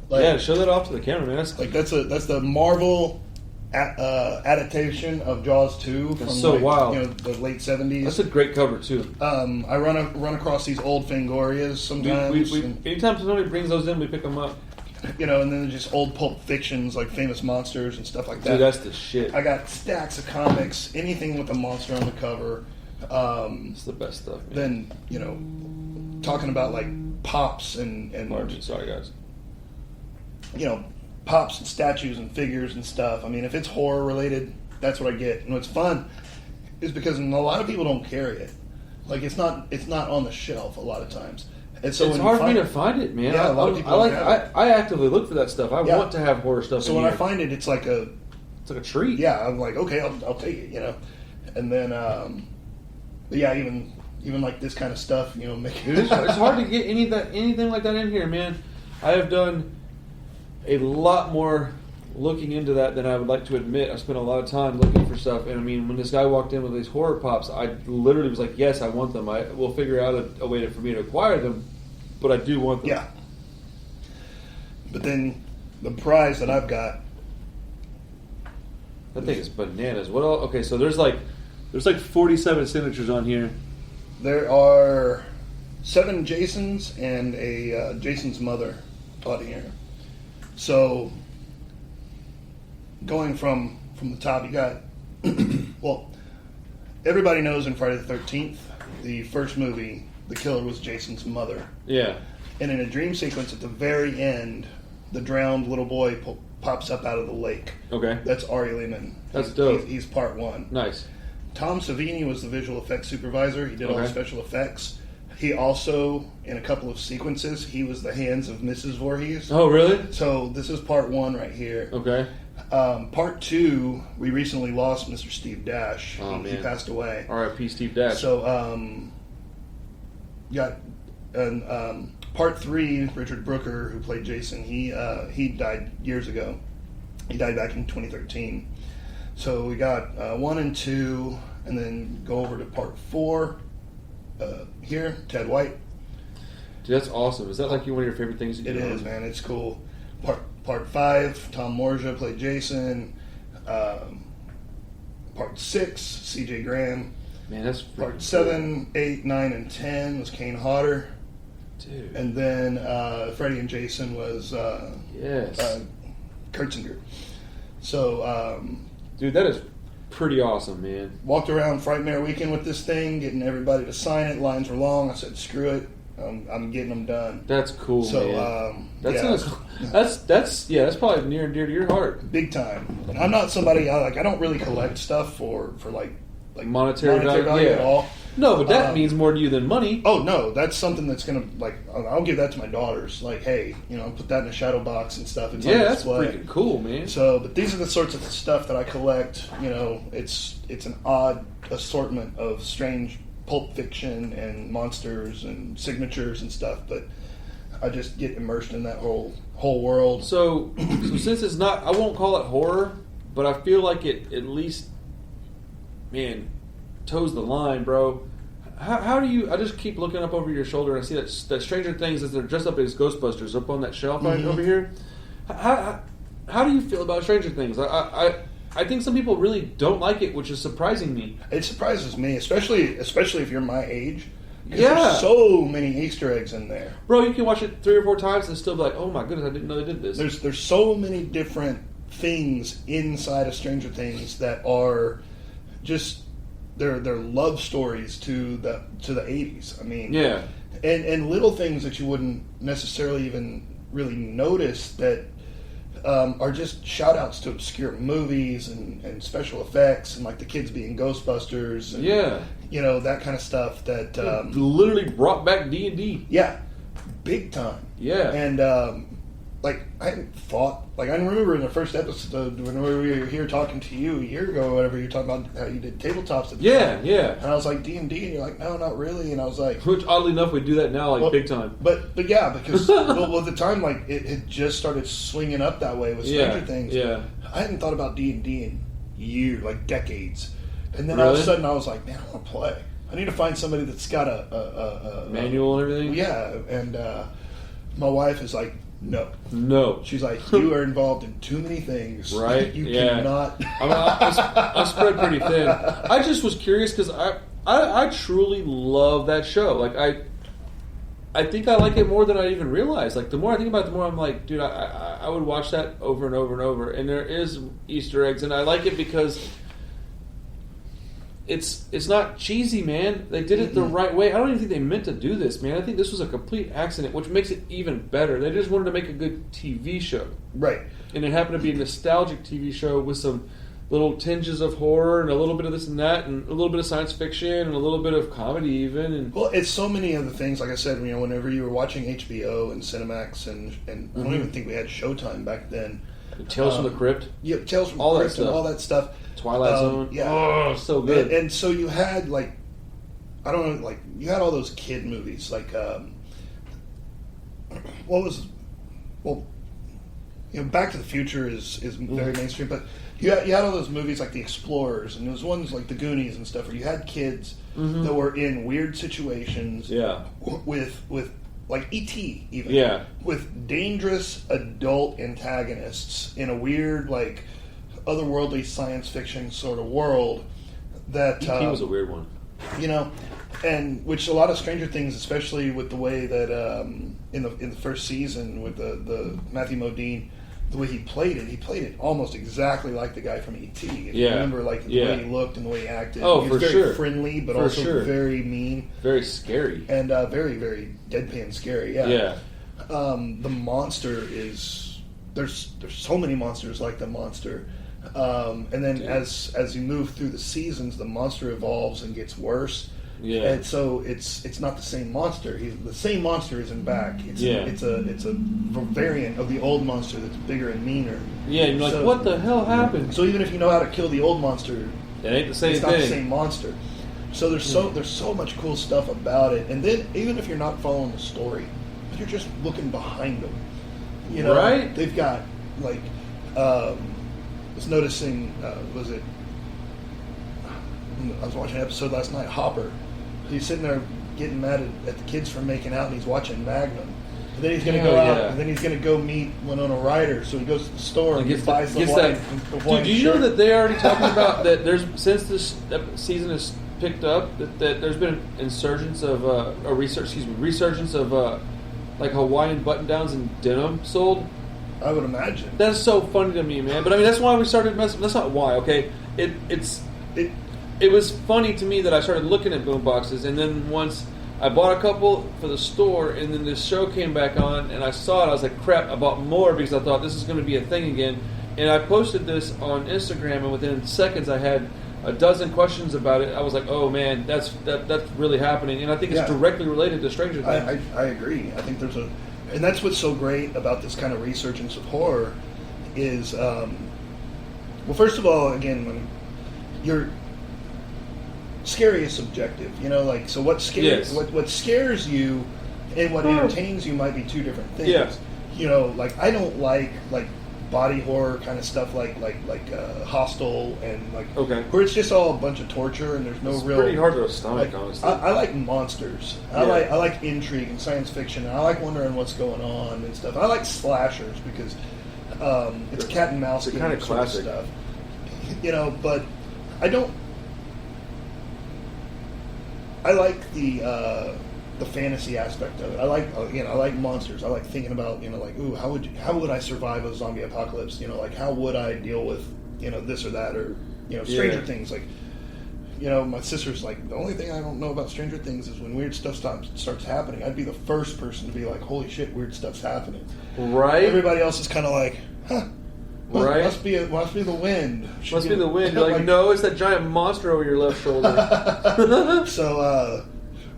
Like, show that off to the camera, man. That's the Marvel adaptation of Jaws 2 from wild. The late 70s. That's a great cover too. I run across these old Fangorias sometimes. Anytime somebody brings those in, we pick them up. And then just old Pulp Fictions like Famous Monsters and stuff like that. Dude, that's the shit. I got stacks of comics, anything with a monster on the cover. It's the best stuff, man. Then talking about like pops and Margin, sorry guys. Pops and statues and figures and stuff. I mean, if it's horror related, that's what I get. And what's fun is because a lot of people don't carry it. Like it's not on the shelf a lot of times. And so it's hard for me to find it, man. Yeah, a lot of people I actively look for that stuff. I want to have horror stuff. So when I find it, it's like like a treat. Yeah, I'm like, okay, I'll take it, you know. And then, but yeah, even like this kind of stuff, you know, It's hard to get anything like that in here, man. I have done a lot more looking into that than I would like to admit. I spent a lot of time looking for stuff, and I mean, when this guy walked in with these horror pops, I literally was like, yes, I want them. I will figure out a way for me to acquire them, but I do want them. Yeah. But then the prize that I've got, That thing is bananas. What else? Okay, so there's like 47 signatures on here. there are 7 Jasons and a Jason's mother on here. So going from the top, you got well, everybody knows in Friday the 13th, the first movie, the killer was Jason's mother. Yeah. And in a dream sequence at the very end, the drowned little boy pops up out of the lake. Okay. That's Ari Lehman. That's dope. He's part 1. Nice. Tom Savini was the visual effects supervisor. He did all the Okay. special effects. He also, in a couple of sequences, he was the hands of Mrs. Voorhees. Oh, really? So this is part 1 right here. Okay. Part 2, we recently lost Mr. Steve Dash. Oh, He man. passed away. R.I.P. Steve Dash. So, got part 3, Richard Brooker, who played Jason. He died years ago. He died back in 2013. So we got 1 and 2, and then go over to part 4. Here, Ted White. Dude, that's awesome. Is that like one of your favorite things? It is, man. It's cool. Part 5, Tom Morja played Jason. Part 6, C.J. Graham. Man, that's Part freaking 7, 8, 9, and 10 was Kane Hodder. cool. Dude. And then Freddie and Jason was Yes. Kurtzinger. So Dude, that is pretty awesome, man. walked around Frightmare Weekend with this thing, getting everybody to sign it. Lines were long. I said, screw it. I'm getting them done. That's cool, So man. yeah, That's probably near and dear to your heart. big time. And I'm not somebody I don't really collect stuff for like Monetary value, yeah. at all. No, but that means more to you than money. Oh no, that's something that's gonna I'll give that to my daughters. Like, hey, put that in a shadow box and stuff. It's on Yeah, that's display. freaking cool, man. So, but these are the sorts of stuff that I collect. It's an odd assortment of strange pulp fiction and monsters and signatures and stuff. But I just get immersed in that whole world. So since it's not, I won't call it horror, but I feel like it at least, man, toes the line, bro. How do you? I just keep looking up over your shoulder and I see that Stranger Things as they're dressed up as Ghostbusters up on that shelf right over here. How do you feel about Stranger Things? I think some people really don't like it, which is surprising me. It surprises me, especially if you're my age. 'Cause Yeah. there's so many Easter eggs in there. Bro, you can watch it 3 or 4 times and still be like, oh my goodness, I didn't know they did this. There's so many different things inside of Stranger Things that are just they're love stories to the 80s. I mean, yeah. and little things that you wouldn't necessarily even really notice that are just shout outs to obscure movies and special effects and like the kids being Ghostbusters and Yeah. that kind of stuff that Literally brought back D&D. yeah, big time. Yeah. And I hadn't thought, I remember in the first episode when we were here talking to you a year ago or whatever, you were talking about how you did tabletops at the time. Yeah. And I was like, D&D, and you're like, no, not really. And I was like, Which, oddly enough, we do that now, well, big time. But yeah, because well, at the time, it had just started swinging up that way with Stranger Things. Yeah. I hadn't thought about D&D in years, decades. And then all of a Really? sudden I was like, man, I want to play. I need to find somebody that's got a Manual and everything? yeah, and my wife is like, No. she's like, you are involved in too many things. Right? You Yeah. cannot. I'm spread pretty thin. I just was curious because I truly love that show. I think I like it more than I even realized. The more I think about it, the more I'm like, dude, I would watch that over and over and over. And there is Easter eggs, and I like it because it's not cheesy, man. They did it the right way. I don't even think they meant to do this, man. I think this was a complete accident, which makes it even better. They just wanted to make a good TV show. Right. And it happened to be a nostalgic TV show with some little tinges of horror and a little bit of this and that and a little bit of science fiction and a little bit of comedy even. And Well, it's so many other things. Like I said, whenever you were watching HBO and Cinemax and I don't even think we had Showtime back then. Tales from the Crypt. Yeah, Tales from All the that Crypt and stuff. all that stuff. Twilight Zone. Yeah. Oh, so good. And so you had like, I don't know, like you had all those kid movies like, Back to the Future is very mainstream, but you had all those movies like The Explorers, and those ones like The Goonies and stuff, where you had kids that were in weird situations. Yeah. With like E.T. even. Yeah. With dangerous adult antagonists in a weird like otherworldly science fiction sort of world. That E.T. was a weird one. And which a lot of Stranger Things, especially with the way that in the first season with the Matthew Modine, the way he played it almost exactly like the guy from E.T. If you remember, like the way he looked and the way he acted. Oh, he for was very sure. friendly, but for also sure. very mean, very scary, and very very deadpan scary. Yeah. Yeah. The monster is there's so many monsters like the monster. And then as you move through the seasons, the monster evolves and gets worse. Yeah. And so it's not the same monster. The same monster isn't back. It's a variant of the old monster that's bigger and meaner. Yeah, and you're like, what the hell happened? So even if you know how to kill the old monster, it ain't the same it's thing. not the same monster. So there's so much cool stuff about it. And then even if you're not following the story, but you're just looking behind them, right? They've got like I was noticing I was watching an episode last night, Hopper. He's sitting there getting mad at the kids for making out, and he's watching Magnum. And then he's going to go out, and then he's going to go meet Winona Ryder. So he goes to the store and buys the Dude, do you know that they're already talking about that? There's since this season has picked up that there's been an insurgence of resurgence of like Hawaiian button downs and denim sold. I would imagine. That's so funny to me, man. But I mean, that's why we started messing. That's not why, okay? It was funny to me that I started looking at boom boxes, and then once I bought a couple for the store, and then this show came back on, and I saw it. I was like, crap! I bought more because I thought this is going to be a thing again. And I posted this on Instagram, and within seconds, I had a dozen questions about it. I was like, oh man, that's really happening, and I think it's directly related to Stranger Things. I agree. I think and that's what's so great about this kind of resurgence of horror is, well, first of all, again, when you're scary is subjective, so what scares what scares you and what entertains you might be two different things. Like I don't like body horror kind of stuff like Hostel and where it's just all a bunch of torture and there's no it's real. Pretty hard to stomach, honestly. I like monsters. I like intrigue and science fiction, and I like wondering what's going on and stuff. I like slashers because it's cat and mouse game kind of sort classic stuff. But I don't. I like the fantasy aspect of it. I like monsters. I like thinking about ooh, how would I survive a zombie apocalypse? How would I deal with this or that or Stranger Things my sister's like, the only thing I don't know about Stranger Things is when weird stuff starts happening. I'd be the first person to be like, holy shit, weird stuff's happening. Right. Everybody else is kind of like, huh. Right. Must be the wind. Must be the wind. You're like, no, it's that giant monster over your left shoulder. So,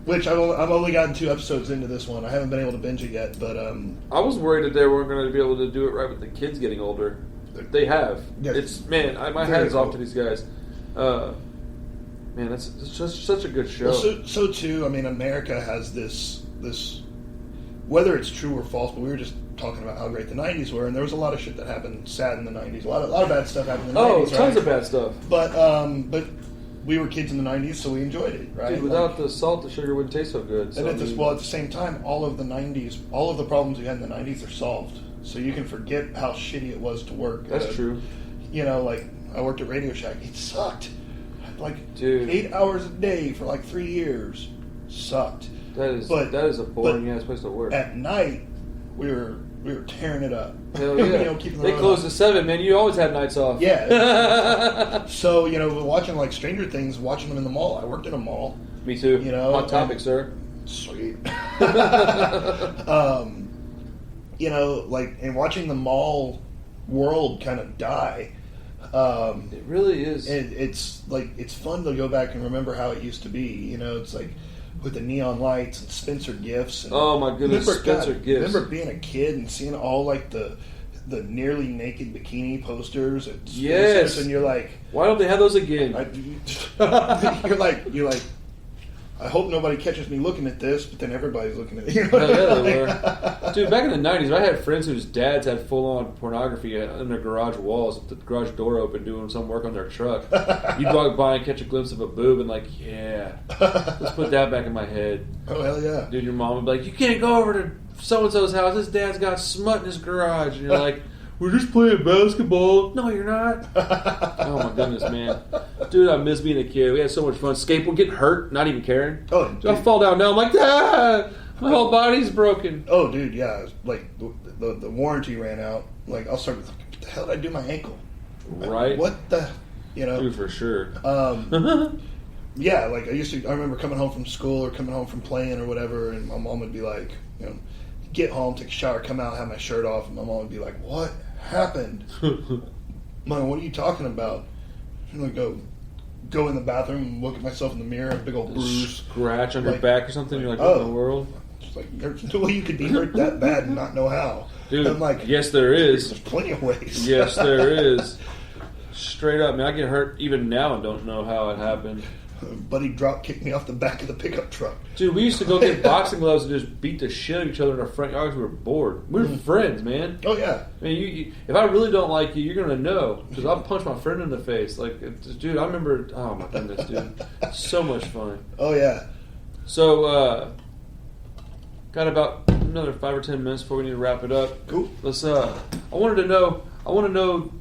which I've only gotten 2 episodes into this one. I haven't been able to binge it yet, but I was worried that they weren't going to be able to do it right with the kids getting older. They have. Yeah, my hat is off to these guys. Man, that's just such a good show. Well, so too. I mean, America has this whether it's true or false, but we were just talking about how great the 90s were, and there was a lot of shit that happened sad in the 90s. A lot of bad stuff happened in the 90s. Oh, tons of bad stuff. But we were kids in the 90s, so we enjoyed it, right? Dude, without the salt, the sugar wouldn't taste so good. So and at the same time, all of the 90s, all of the problems we had in the 90s are solved. So you can forget how shitty it was to work. That's true. I worked at Radio Shack. It sucked. Dude. 8 hours a day for 3 years. Sucked. That is a boring ass place to work. At night, we were tearing it up. Hell yeah. They closed at 7, man. You always had nights off. Yeah. So, watching Stranger Things, watching them in the mall. I worked in a mall. Me too. Hot topic, sir. Sweet. And watching the mall world kind of die. It really is. It's fun to go back and remember how it used to be. It's like with the neon lights and Spencer gifts. And oh my goodness, Spencer gifts. Remember being a kid and seeing all the the nearly naked bikini posters at schools, Yes. and you're like, Why don't they have those again? you're like, I hope nobody catches me looking at this, but then everybody's looking at it. You know? Hell yeah, they were. Dude, back in the 90s, I had friends whose dads had full-on pornography in their garage walls with the garage door open doing some work on their truck. You'd walk by and catch a glimpse of a boob and like, yeah, let's put that back in my head. Oh, hell yeah. Dude, your mom would be like, you can't go over to so-and-so's house. His dad's got smut in his garage. And you're like, we're just playing basketball. No, you're not. Oh, my goodness, man. Dude, I miss being a kid. We had so much fun. Skateboard, getting hurt, not even caring. Oh, dude, I fall down now. I'm like, ah, my whole body's broken. Oh, dude, yeah. Like, the warranty ran out. Like, I'll start with, what the hell did I do my ankle? Right? What the, you know? Dude, for sure. Yeah, like, I remember coming home from school or coming home from playing or whatever, and my mom would be like, you know, get home, take a shower, come out, have my shirt off, and my mom would be like, what happened? Mom, what are you talking about? And I'd go in the bathroom and look at myself in the mirror, a big old bruise. Scratch on your back or something? You're like, what in the world? It's like, there's no way you could be hurt that bad and not know how. Dude, I'm like, yes, there is. There's plenty of ways. Yes, there is. Straight up, man, I get hurt even now and don't know how it happened. Buddy drop kicked me off the back of the pickup truck. Dude, we used to go get boxing gloves and just beat the shit out of each other in our front yards. We were bored. We were friends, man. Oh, yeah. I mean, if I really don't like you, you're going to know. Because I'll punch my friend in the face. Like, dude, I remember, oh my goodness, dude. So much fun. Oh, yeah. So, got about another 5 or 10 minutes before we need to wrap it up. Cool. Let's, I want to know,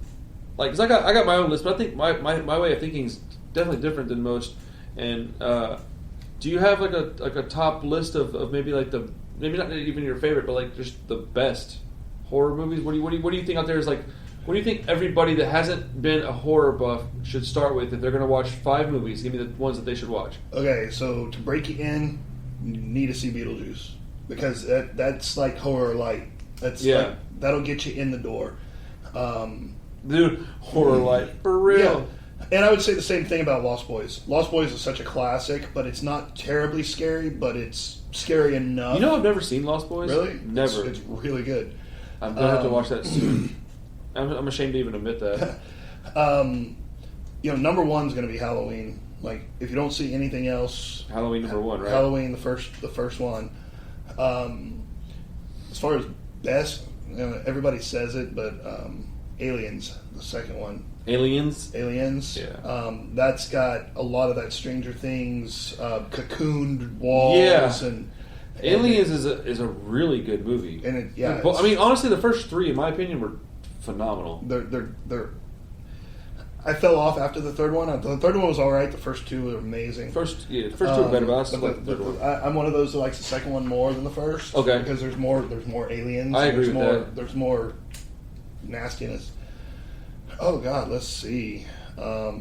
like, because I got my own list, but I think my way of thinking is definitely different than most. And do you have like a top list of maybe like maybe not even your favorite, but like just the best horror movies? What do you think out there is like? What do you think everybody that hasn't been a horror buff should start with if they're going to watch 5 movies? Give me the ones that they should watch. Okay, so to break you in, you need to see Beetlejuice because that's like horror light. That's like, that'll get you in the door. Dude, horror light for real. Yeah. And I would say the same thing about Lost Boys. Lost Boys is such a classic, but it's not terribly scary, but it's scary enough. You know, I've never seen Lost Boys. Really? Never. It's really good. I'm going to have to watch that soon. I'm ashamed to even admit that. Number one's going to be Halloween. Like, if you don't see anything else, Halloween number 1, right? Halloween, the first one. As far as best, everybody says it, but Aliens, the second one. Aliens. Yeah. That's got a lot of that Stranger Things, cocooned walls, and Aliens is a really good movie. And I mean, honestly, the first 3, in my opinion, were phenomenal. They're. I fell off after the third one. The third one was all right. The first 2 were amazing. First 2 were better, but I still like the third one. I'm one of those that likes the second one more than the first. Okay. Because there's more aliens. I agree with that. There's more nastiness. Oh God, let's see. Put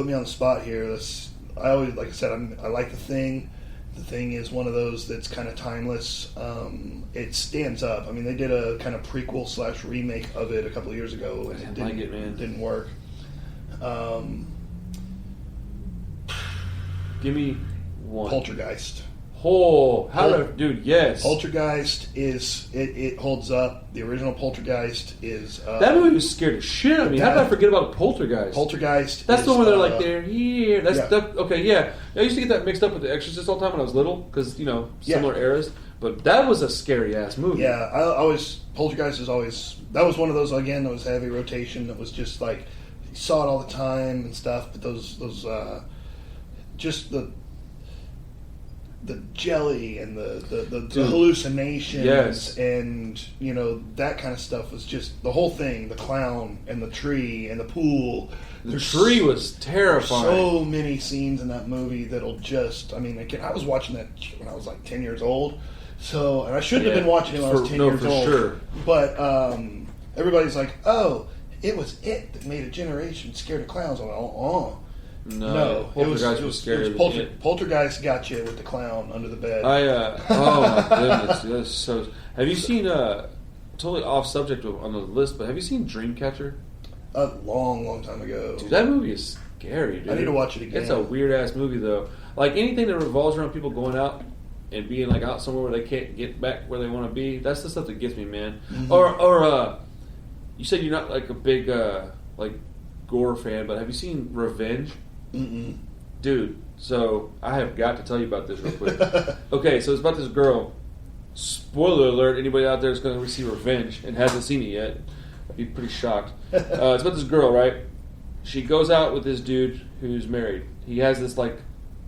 me on the spot here. I always, like I said, I like The Thing. The Thing is one of those that's kind of timeless. It stands up. I mean, they did a kind of prequel / remake of it a couple of years ago, and it didn't work. Give me one. Poltergeist. Oh, dude, yes. Poltergeist is, it holds up. The original Poltergeist is... that movie was scared as shit of me. How did I forget about Poltergeist? Poltergeist That's the one where they're like, they're here. Okay, yeah. I used to get that mixed up with The Exorcist all the time when I was little, because, similar eras. But that was a scary-ass movie. Yeah, Poltergeist is always... That was one of those, again, that was heavy rotation. That was just like, you saw it all the time and stuff, but those just the jelly and the hallucinations and that kind of stuff was just the whole thing. The clown and the tree and the pool. The tree was terrifying. So many scenes in that movie that'll just. I mean, again, I was watching that when I was like 10 years old. So, and I shouldn't have been watching it when I was 10 years old. Sure. But everybody's like, "Oh, it was it that made a generation scared of clowns." I'm like, "Oh." No, Poltergeist was scary. Poltergeist got you with the clown under the bed. Oh my goodness! So, have you seen? Totally off subject on the list, but have you seen Dreamcatcher? A long time ago. Dude, that movie is scary. Dude. I need to watch it again. It's a weird ass movie though. Like anything that revolves around people going out and being like out somewhere where they can't get back where they want to be. That's the stuff that gets me, man. Or you said you're not like a big like gore fan, but have you seen Revenge? Mm-mm. Dude, so I have got to tell you about this real quick. Okay, so it's about this girl. Spoiler alert, anybody out there is going to receive Revenge and hasn't seen it yet, I'd be pretty shocked. It's about this girl, right? She goes out with this dude who's married. He has this like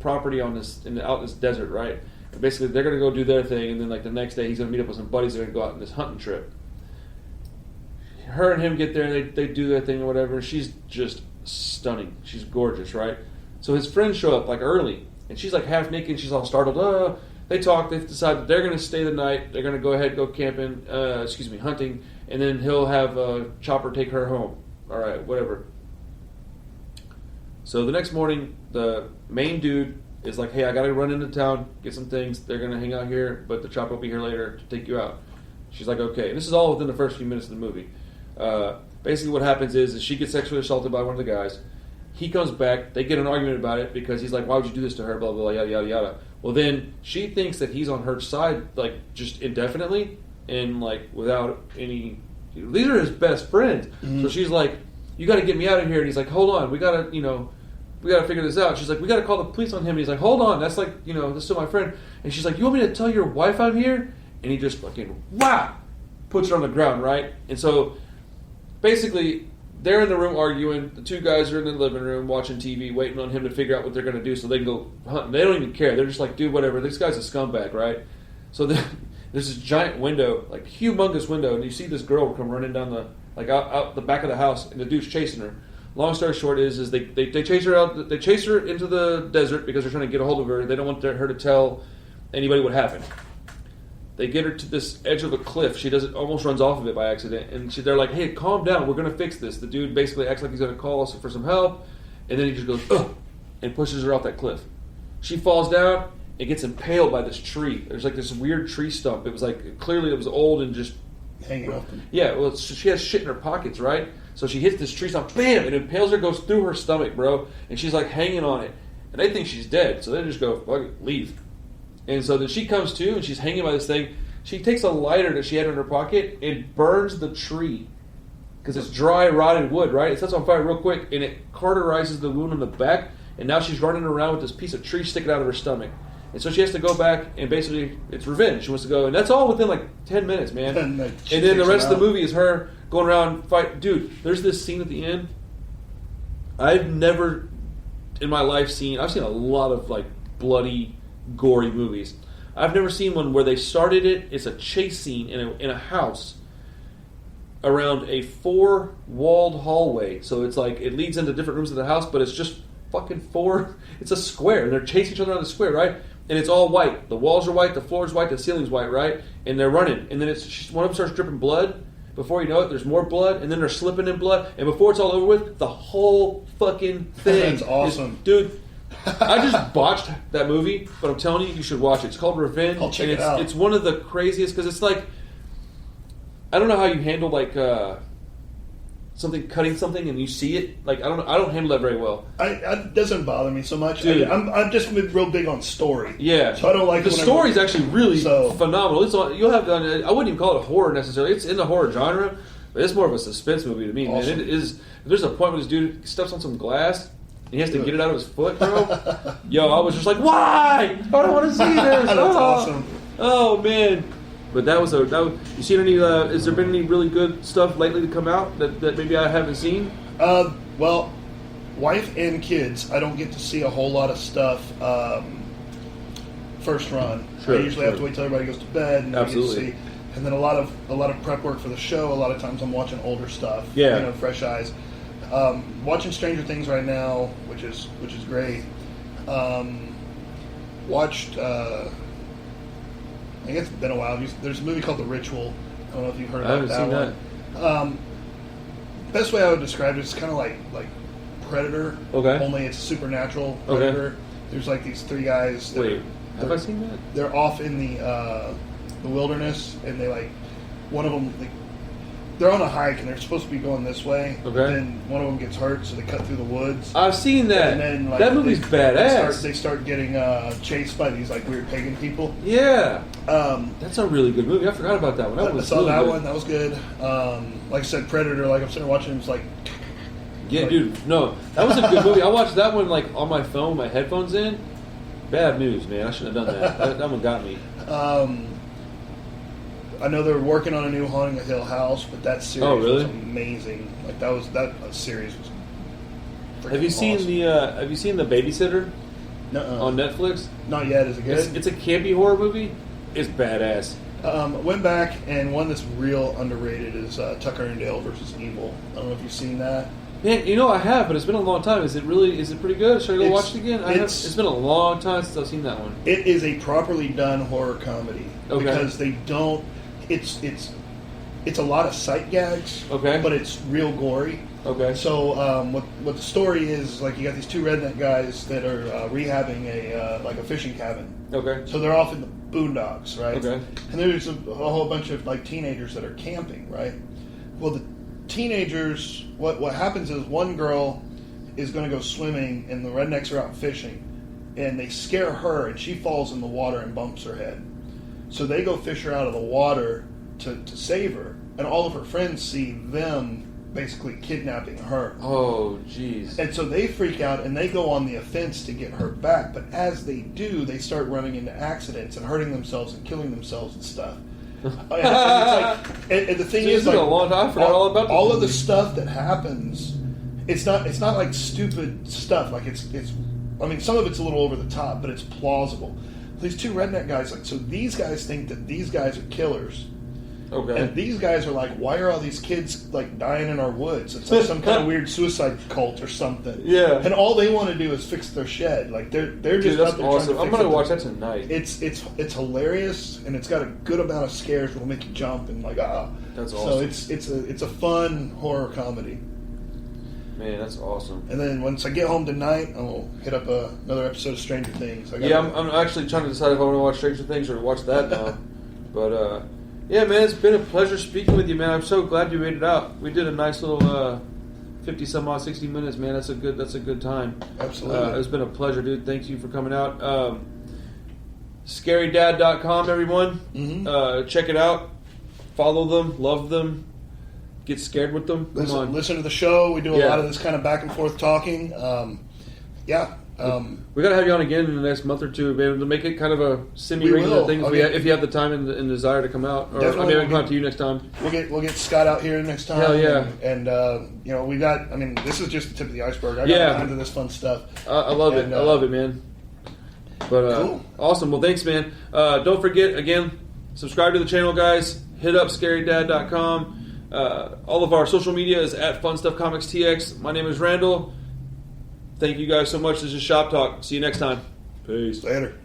property on this out in this desert, right? And basically, they're going to go do their thing, and then like the next day, he's going to meet up with some buddies. They're going to go out on this hunting trip. Her and him get there, and they do their thing or whatever. She's just stunning. She's gorgeous, right? So his friends show up like early, and she's like half naked. She's all startled. They talk. They decide that they're going to stay the night. They're going to go ahead and go camping. Hunting, and then he'll have Chopper take her home. All right, whatever. So the next morning, the main dude is like, "Hey, I got to run into town, get some things. They're going to hang out here, but the Chopper will be here later to take you out." She's like, "Okay." And this is all within the first few minutes of the movie. Basically, what happens is she gets sexually assaulted by one of the guys. He comes back. They get an argument about it because he's like, "Why would you do this to her?" Blah blah blah, yada yada yada. Well, then she thinks that he's on her side, like just indefinitely, and like without any. These are his best friends. Mm-hmm. So she's like, "You got to get me out of here." And he's like, "Hold on, we gotta figure this out." She's like, "We gotta call the police on him." And he's like, "Hold on, that's like, this is still my friend." And she's like, "You want me to tell your wife I'm here?" And he just fucking puts her on the ground, right? And so basically, they're in the room arguing. The two guys are in the living room watching TV, waiting on him to figure out what they're going to do so they can go hunting. They don't even care. They're just like, dude, whatever. This guy's a scumbag, right? So there's this giant window, like humongous window, and you see this girl come running down out the back of the house, and the dude's chasing her. Long story short is they chase her out. They chase her into the desert because they're trying to get a hold of her. They don't want her to tell anybody what happened. They get her to this edge of a cliff. She almost runs off of it by accident. And they're like, "Hey, calm down. We're going to fix this." The dude basically acts like he's going to call us for some help. And then he just goes, "Ugh," and pushes her off that cliff. She falls down and gets impaled by this tree. There's like this weird tree stump. It was like, clearly it was old and just hanging off them. Yeah, well, she has shit in her pockets, right? So she hits this tree stump, bam, and it impales her, goes through her stomach, bro. And she's like hanging on it. And they think she's dead. So they just go, "Fuck it, leave." And so then she comes to, and she's hanging by this thing. She takes a lighter that she had in her pocket and burns the tree because it's dry, rotted wood, right? It sets on fire real quick, and it cauterizes the wound on the back, and now she's running around with this piece of tree sticking out of her stomach. And so she has to go back, and basically, it's revenge. She wants to go, and that's all within like 10 minutes, man. And then the rest of the movie is her going around fight. Dude, there's this scene at the end. I've never in my life I've seen a lot of like bloody, gory movies. I've never seen one where they started it's a chase scene in a house around a 4-walled hallway. So it's like it leads into different rooms of the house, but it's just fucking 4. It's a square, and they're chasing each other around the square, right? And it's all white. The walls are white, the floor's white, the ceiling's white, right? And they're running, and then one of them starts dripping blood. Before you know it, there's more blood, and then they're slipping in blood, and before it's all over with, the whole fucking thing. That's awesome, dude. I just botched that movie, but I'm telling you should watch it. It's called Revenge. I'll check it out. It's one of the craziest because it's like, I don't know how you handle like something cutting something and you see it. Like I don't handle that very well. It doesn't bother me so much. Dude. I'm just real big on story. Yeah, so I don't like the story's actually really phenomenal. You'll have I wouldn't even call it horror necessarily. It's in the horror genre, but it's more of a suspense movie to me. Awesome. Man, it is. There's a point where this dude steps on some glass. He has to get it out of his foot, bro. Yo, I was just like, why? I don't want to see this. That's awesome. Oh man. But that was you seen any? Has there been any really good stuff lately to come out that maybe I haven't seen? Well, wife and kids. I don't get to see a whole lot of stuff. First run. Sure, I usually have to wait till everybody goes to bed. And Absolutely. I get to see. And then a lot of prep work for the show. A lot of times I'm watching older stuff. Yeah. Fresh eyes. Watching Stranger Things right now, which is great. Watched. I guess it's been a while. There's a movie called The Ritual. I don't know if you've heard about that one. I haven't seen that. Best way I would describe it is kind of like Predator. Okay. Only it's supernatural Predator. Okay. There's like these 3 guys. Wait, have I seen that? They're off in the wilderness, and they one of them they're on a hike and they're supposed to be going this way. Okay. But then one of them gets hurt, so they cut through the woods. I've seen that. And then, like, that movie's badass. They start geting chased by these like weird pagan people. Yeah. That's a really good movie. I forgot about that one. I saw really that good. one. That was good. Like I said, Predator. Like I'm sitting there watching. It's like. Yeah, dude. No, that was a good movie. I watched that one like on my phone, my headphones in. Bad news, man. I shouldn't have done that. That one got me. I know they're working on a new Haunting of Hill House, but that series was amazing. Like that series was. Have you seen awesome. Have you seen The Babysitter? Nuh-uh. On Netflix? Not yet. Is it good? It's a campy horror movie. It's badass. Went back, and one that's real underrated is Tucker and Dale versus Evil. I don't know if you've seen that. Man, I have, but it's been a long time. Is it pretty good? Should I go watch it again? It's been a long time since I've seen that one. It is a properly done horror comedy. Okay. Because they don't. It's a lot of sight gags. Okay. But it's real gory. Okay. So what the story is, like, you got these two redneck guys that are rehabbing a fishing cabin. Okay. So they're off in the boondocks, right? Okay. And there's a whole bunch of like teenagers that are camping, right? Well, the teenagers, what happens is one girl is going to go swimming, and the rednecks are out fishing, and they scare her, and she falls in the water and bumps her head. So they go fish her out of the water to save her, and all of her friends see them basically kidnapping her. Oh, jeez. And so they freak out, and they go on the offense to get her back. But as they do, they start running into accidents and hurting themselves and killing themselves and stuff. And the thing is, like, a long time. I forgot all about all of the stuff that happens. It's not like stupid stuff. Like it's. I mean, some of it's a little over the top, but it's plausible. These two redneck guys, like, so these guys think that these guys are killers. Okay. And these guys are like, why are all these kids like dying in our woods? It's like some kind of weird suicide cult or something. Yeah. And all they want to do is fix their shed. Like they're Dude, just that's out there awesome. trying I'm to gonna fix watch that tonight. It's hilarious, and it's got a good amount of scares that will make you jump and like That's So awesome. it's a fun horror comedy. Man, that's awesome. And then once I get home tonight, I'll hit up another episode of Stranger Things. I'm actually trying to decide if I want to watch Stranger Things or watch that now. But yeah, man, it's been a pleasure speaking with you, man. I'm so glad you made it out. We did a nice little 50 some odd 60 minutes, man. That's a good time. Absolutely. It's been a pleasure, dude. Thank you for coming out. ScaryDad.com, everyone. Mm-hmm. Check it out. Follow them. Love them. Get scared with them. Come on. Listen to the show. We do a lot of this kind of back and forth talking. We got to have you on again in the next month or two, man, to make it kind of a semi-regular thing. If you have the time and desire to come out, or maybe I can come out to you next time. We'll get Scott out here next time. Hell yeah! And we got. I mean, this is just the tip of the iceberg. I got into this fun stuff. I love it. I love it, man. But cool. Awesome. Well, thanks, man. Don't forget, again, subscribe to the channel, guys. Hit up ScaryDad.com. All of our social media is at FunStuffComicsTX. My name is Randall. Thank you guys so much. This is Shop Talk. See you next time. Peace. Later.